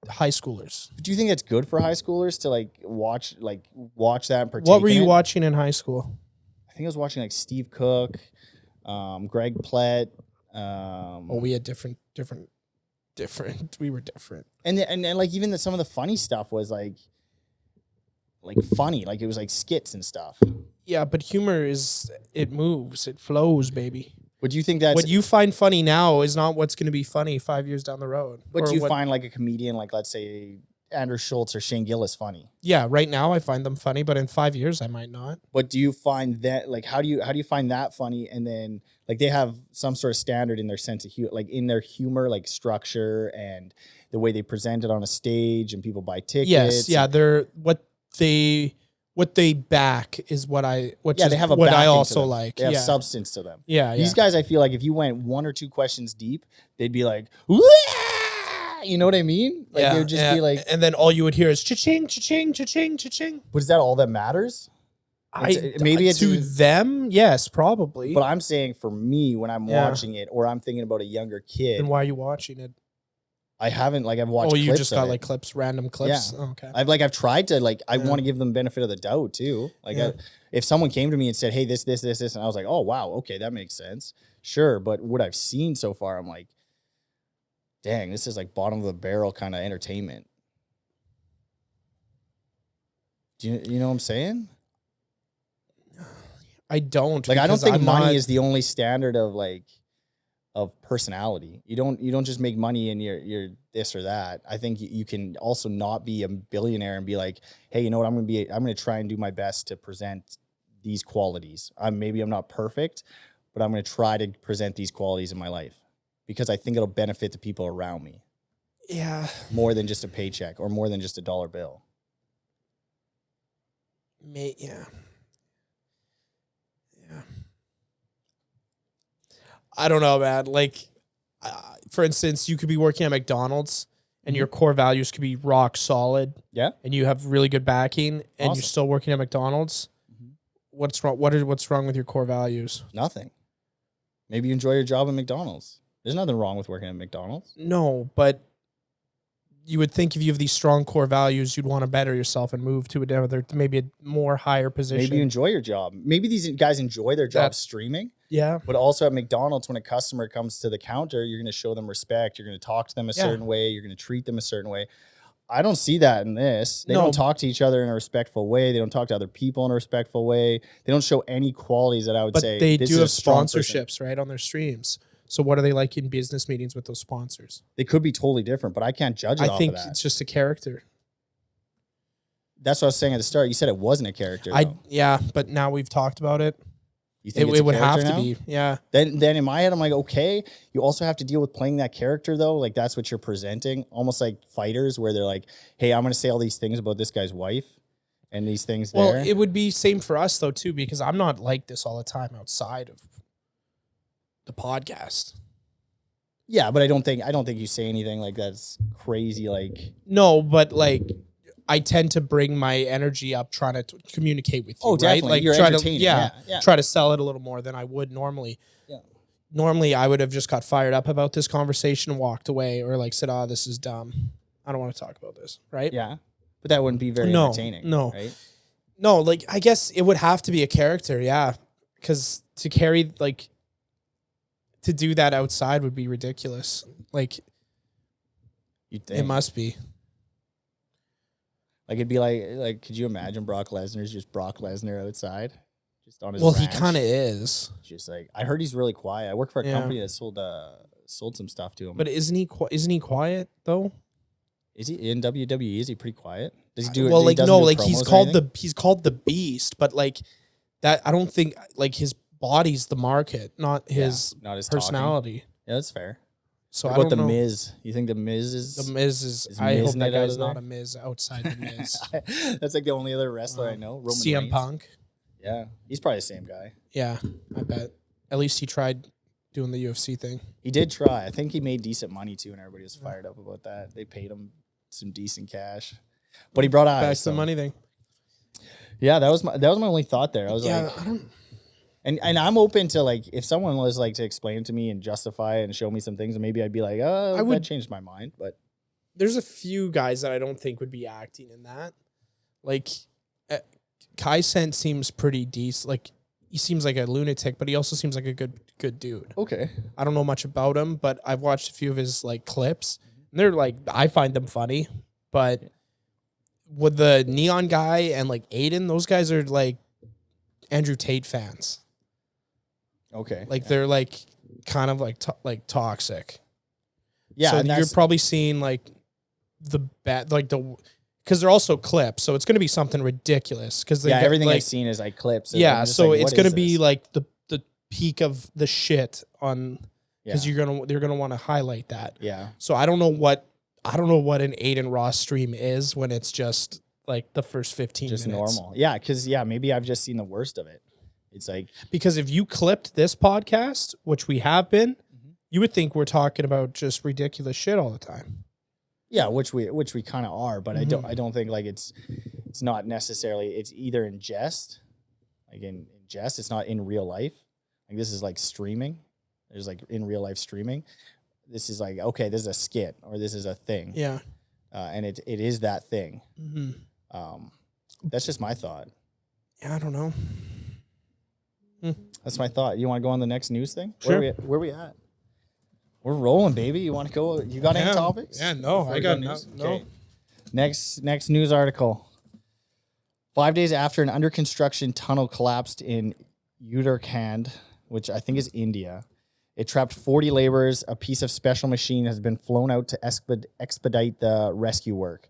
high schoolers.
Do you think it's good for high schoolers to watch that and partake?
What were you watching in high school?
I think I was watching Steve Cook, Greg Plett.
We had different. We were different.
And even some of the funny stuff was funny. It was skits and stuff.
Yeah, but humor it moves, it flows, baby.
But do you think that's
what you find funny now is not what's going to be funny 5 years down the road?
But do you find a comedian let's say Andrew Schultz or Shane Gillis funny?
Yeah, right now I find them funny, but in 5 years I might not.
But do you find that how do you find that funny? And then they have some sort of standard in their sense of humor, in their humor, structure and the way they present it on a stage, and people buy tickets.
Yes, yeah, they're what they back is what I
they have
what I also like.
They have substance to them.
Yeah,
these guys, I feel if you went 1 or 2 questions deep, they'd be like, wah! You know what I mean? They would just be
and then all you would hear is cha-ching, cha-ching, cha-ching, cha-ching.
But is that all that matters?
Maybe it's to them, yes, probably.
But I'm saying for me, when I'm watching it, or I'm thinking about a younger kid.
And why are you watching it?
I haven't I've watched.
Oh, you just got clips, random clips.
Yeah.
Oh, okay.
I've tried to I want to give them benefit of the doubt too. If someone came to me and said, "Hey, this," and I was like, "Oh, wow, okay, that makes sense." Sure, but what I've seen so far, I'm like, dang, this is bottom of the barrel kind of entertainment. Do you know what I'm saying?
I don't.
I don't think money is the only standard of of personality. You don't just make money and you're this or that. I think you can also not be a billionaire and be like, hey, you know what? I'm going to try and do my best to present these qualities. Maybe I'm not perfect, but I'm going to try to present these qualities in my life because I think it'll benefit the people around me.
Yeah.
More than just a paycheck or more than just a dollar bill.
Yeah. I don't know, man. For instance, you could be working at McDonald's and your core values could be rock solid.
Yeah. And
you have really good backing and you're still working at McDonald's. Mm-hmm. What's wrong? What's wrong with your core values?
Nothing. Maybe you enjoy your job at McDonald's. There's nothing wrong with working at McDonald's.
No, but you would think if you have these strong core values, you'd want to better yourself and move to maybe a more higher position.
Maybe you enjoy your job. Maybe these guys enjoy their job streaming.
Yeah.
But also at McDonald's, when a customer comes to the counter, you're going to show them respect. You're going to talk to them a certain way. You're going to treat them a certain way. I don't see that in this. They don't talk to each other in a respectful way. They don't talk to other people in a respectful way. They don't show any qualities that I would say.
But they do have sponsorships, right, on their streams. So what are they like in business meetings with those sponsors?
They could be totally different, but I can't judge it off of that. I think
it's just a character.
That's what I was saying at the start. You said it wasn't a character.
Yeah, but now we've talked about it.
You think
it would have to be, yeah.
Then in my head, I'm like, okay. You also have to deal with playing that character though. Like that's what you're presenting, almost like fighters, where they're like, hey, I'm going to say all these things about this guy's wife, and these things. Well,
it would be same for us though too, because I'm not like this all the time outside of the podcast.
Yeah, but I don't think you say anything like that's crazy. Like
no, but like. I tend to bring my energy up trying to communicate with you, right?
Definitely.
Like
You're
try
entertaining.
to try to sell it a little more than I would normally.
Yeah.
Normally, I would have just got fired up about this conversation and walked away, or like said, "Oh, this is dumb. I don't want to talk about this." Right?
Yeah, but that wouldn't be very entertaining.
No,
right?
No. Like I guess it would have to be a character, yeah, because to carry like to do that outside would be ridiculous. Like,
you'd think.
It must be.
Like it'd be like, could you imagine Brock Lesnar's just Brock Lesnar outside, just on his?
Well,
ranch?
he kind of is.
Just like I heard, he's really quiet. I work for a company that sold some stuff to him.
But isn't he quiet though?
Is he in WWE? Is he pretty quiet? Does he do?
Well, like no, like he's called the Beast, but like that, I don't think like his body's the market, not his personality.
Talking. Yeah, that's fair.
So
what about the Miz? You think the Miz is?
The Miz is. I hope that guy's not a Miz outside the Miz.
That's like the only other wrestler I know. Roman
CM
Reigns.
Punk.
Yeah, he's probably the same guy.
Yeah, I bet. At least he tried doing the UFC thing.
He did try. I think he made decent money too, and everybody was fired up about that. They paid him some decent cash, but he brought eyes.
Back to the money thing.
Yeah, that was my only thought there. I was like,
I don't.
And I'm open to like if someone was like to explain it to me and justify it and show me some things, and maybe I'd be like, oh, that changed my mind. But
there's a few guys that I don't think would be acting in that. Like Kai Sent seems pretty decent. Like he seems like a lunatic, but he also seems like a good dude.
Okay.
I don't know much about him, but I've watched a few of his like clips. And they're like, I find them funny, but with the Neon guy and like Aiden, those guys are like Andrew Tate fans.
Okay.
Like they're like kind of like toxic.
Yeah.
So
and
you're probably seeing like the bad, like because they're also clips. So it's going to be something ridiculous. Because
everything
like,
I've seen is like clips.
Yeah. So like, it's going to be like the peak of the shit on, because they're going to want to highlight that.
Yeah.
So I don't know what an Aiden Ross stream is when it's just like the first 15
just
minutes.
Normal. Yeah. Because maybe I've just seen the worst of it. It's like,
because if you clipped this podcast, which we have been, you would think we're talking about just ridiculous shit all the time.
Yeah, which we kind of are, but I don't think like it's not necessarily, it's either in jest, like in jest, it's not in real life. Like this is like streaming. There's like in real life streaming. This is like, okay, this is a skit or this is a thing.
Yeah.
And it is that thing. Mm-hmm. That's just my thought.
Yeah, I don't know.
That's my thought. You want to go on the next news thing?
Sure.
Where we at? We're rolling, baby. You want to go? You got any topics?
Yeah, no, I got no.
Okay. Next news article. 5 days after an under construction tunnel collapsed in Uttarakhand, which I think is India, it trapped 40 laborers. A piece of special machine has been flown out to expedite the rescue work.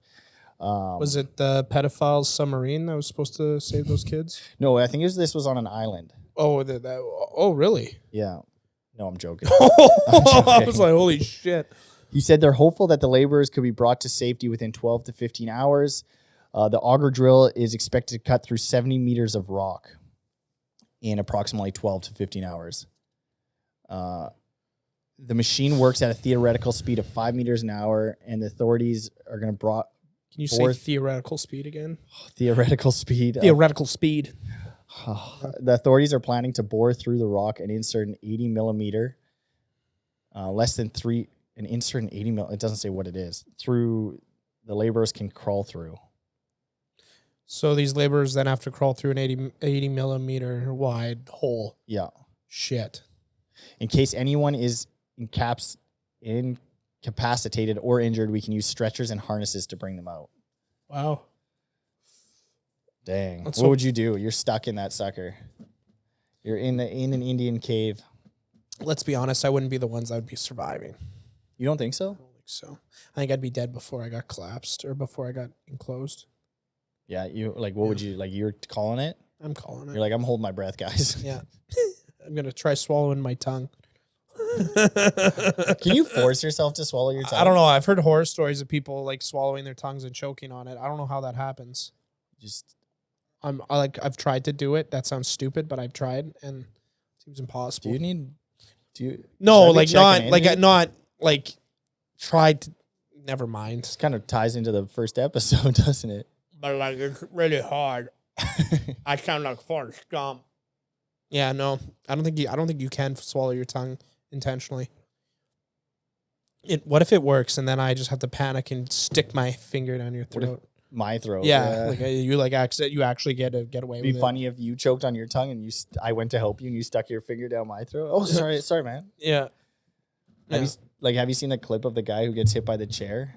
Was it the pedophile submarine that was supposed to save those kids?
No, I think this was on an island.
Oh, really?
Yeah. No, I'm joking.
I was like, holy shit.
He said they're hopeful that the laborers could be brought to safety within 12 to 15 hours. The auger drill is expected to cut through 70 meters of rock in approximately 12 to 15 hours. The machine works at a theoretical speed of 5 meters an hour, and the authorities are going to
Can you say theoretical speed again?
Theoretical speed.
Theoretical speed.
The authorities are planning to bore through the rock and insert an 80 millimeter, insert an 80 mil. It doesn't say what it is. Through the laborers can crawl through.
So these laborers then have to crawl through an 80 millimeter wide hole.
Yeah.
Shit.
In case anyone is incapacitated or injured, we can use stretchers and harnesses to bring them out.
Wow.
Dang. What would you do? You're stuck in that sucker. You're in an Indian cave.
Let's be honest, I wouldn't be the ones that would be surviving.
You don't think so?
I don't think so. I think I'd be dead before I got collapsed or before I got enclosed.
Yeah, you like what would you like you're calling it?
I'm calling it.
You're like, I'm holding my breath, guys.
Yeah. I'm gonna try swallowing my tongue.
Can you force yourself to swallow your tongue?
I don't know. I've heard horror stories of people like swallowing their tongues and choking on it. I don't know how that happens. I've tried to do it. That sounds stupid, but I've tried and it seems impossible. Tried to. Never mind.
This kind of ties into the first episode, doesn't it?
But like it's really hard. I sound like Forrest Gump. Yeah, no, I don't think you can swallow your tongue intentionally. What if it works and then I just have to panic and stick my finger down your throat?
My throat.
Yeah, like you actually get away with it.
It'd be funny if you choked on your tongue and I went to help you and you stuck your finger down my throat. Oh, sorry, man.
Yeah.
Have you seen the clip of the guy who gets hit by the chair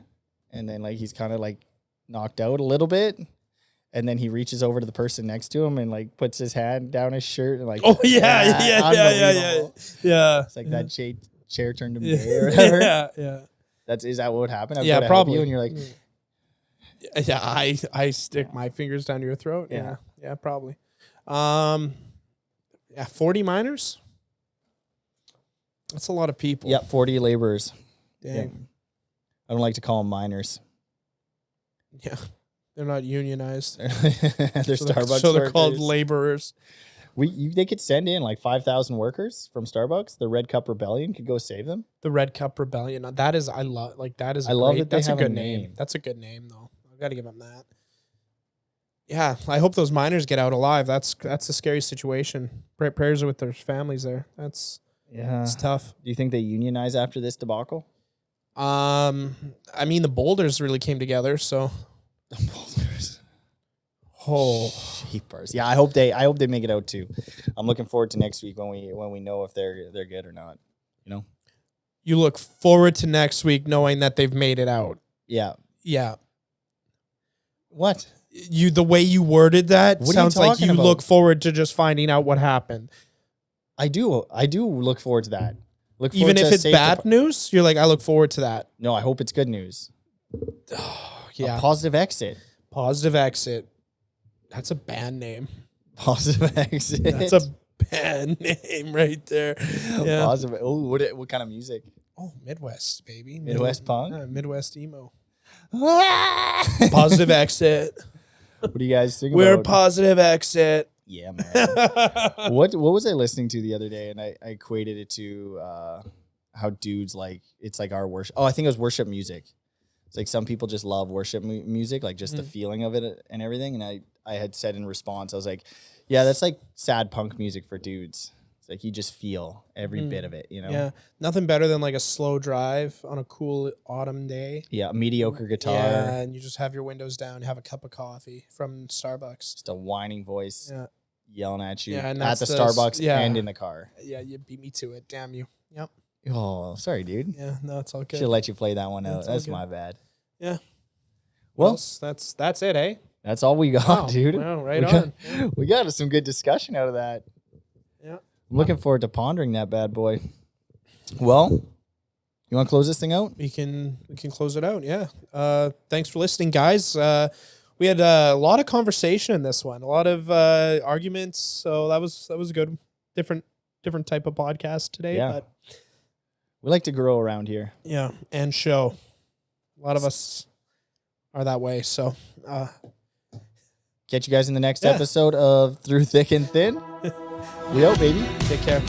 and then like he's kind of like knocked out a little bit? And then he reaches over to the person next to him and like puts his hand down his shirt and like,
oh yeah.
It's like that chair turned him gay or whatever.
Yeah.
Is that what would happen?
Yeah, probably.
And you're like,
yeah, I stick my fingers down your throat. Yeah, probably. 40 miners. That's a lot of people.
Yeah, 40 laborers.
Dang.
Yeah. I don't like to call them miners.
Yeah. They're not unionized.
They're Starbucks.
So they're called laborers.
They could send in like 5,000 workers from Starbucks. The Red Cup Rebellion could go save them.
The Red Cup Rebellion. I love it. That's a good name. That's a good name though. I got to give them that. Yeah, I hope those miners get out alive. That's a scary situation. Prayers are with their families there. It's tough.
Do you think they unionize after this debacle?
I mean, the Boulders really came together, so.
The Boulders.
Oh,
sheepers. Yeah, I hope they make it out too. I'm looking forward to next week when we know if they're good or not. You know.
You look forward to next week knowing that they've made it out.
Yeah.
Yeah.
What?
The way you worded that sounds like you look forward to just finding out what happened.
I do look forward to that.
Even if it's bad news, you're like, I look forward to that.
No, I hope it's good news.
Oh, yeah.
A positive exit.
Positive exit. That's a band name.
Positive exit.
That's a band name right there. Yeah.
Positive. Oh, what kind of music?
Oh, Midwest, baby.
Midwest punk?
Midwest emo. Positive exit.
What do you guys think
We're
about?
Positive exit.
Yeah, man. What was I listening to the other day? And I equated it to how dudes like, it's like our worship. Oh, I think it was worship music. It's like some people just love worship music, like just the feeling of it and everything. And I had said in response, I was like, yeah, that's like sad punk music for dudes. It's like you just feel every bit of it, you know?
Yeah. Nothing better than like a slow drive on a cool autumn day.
Yeah, a mediocre guitar.
Yeah, and you just have your windows down, have a cup of coffee from Starbucks.
Just a whining voice yelling at you at the Starbucks and in the car.
Yeah, you beat me to it. Damn you. Yep.
Oh, sorry, dude.
Yeah, no, it's all good.
Should let you play that one out. That's my bad.
Yeah.
Well,
that's it, eh?
That's all we got, dude.
Wow, right on.
We got some good discussion out of that.
Yeah.
I'm looking forward to pondering that bad boy. Well, you want to close this thing out?
We can close it out. Yeah. Thanks for listening, guys. We had a lot of conversation in this one, a lot of arguments. So that was a good, different type of podcast today.
Yeah.
But
we like to grow around here.
Yeah, and show. A lot of us are that way. So.
Catch you guys in the next episode of Through Thick and Thin. We out, baby.
Take care.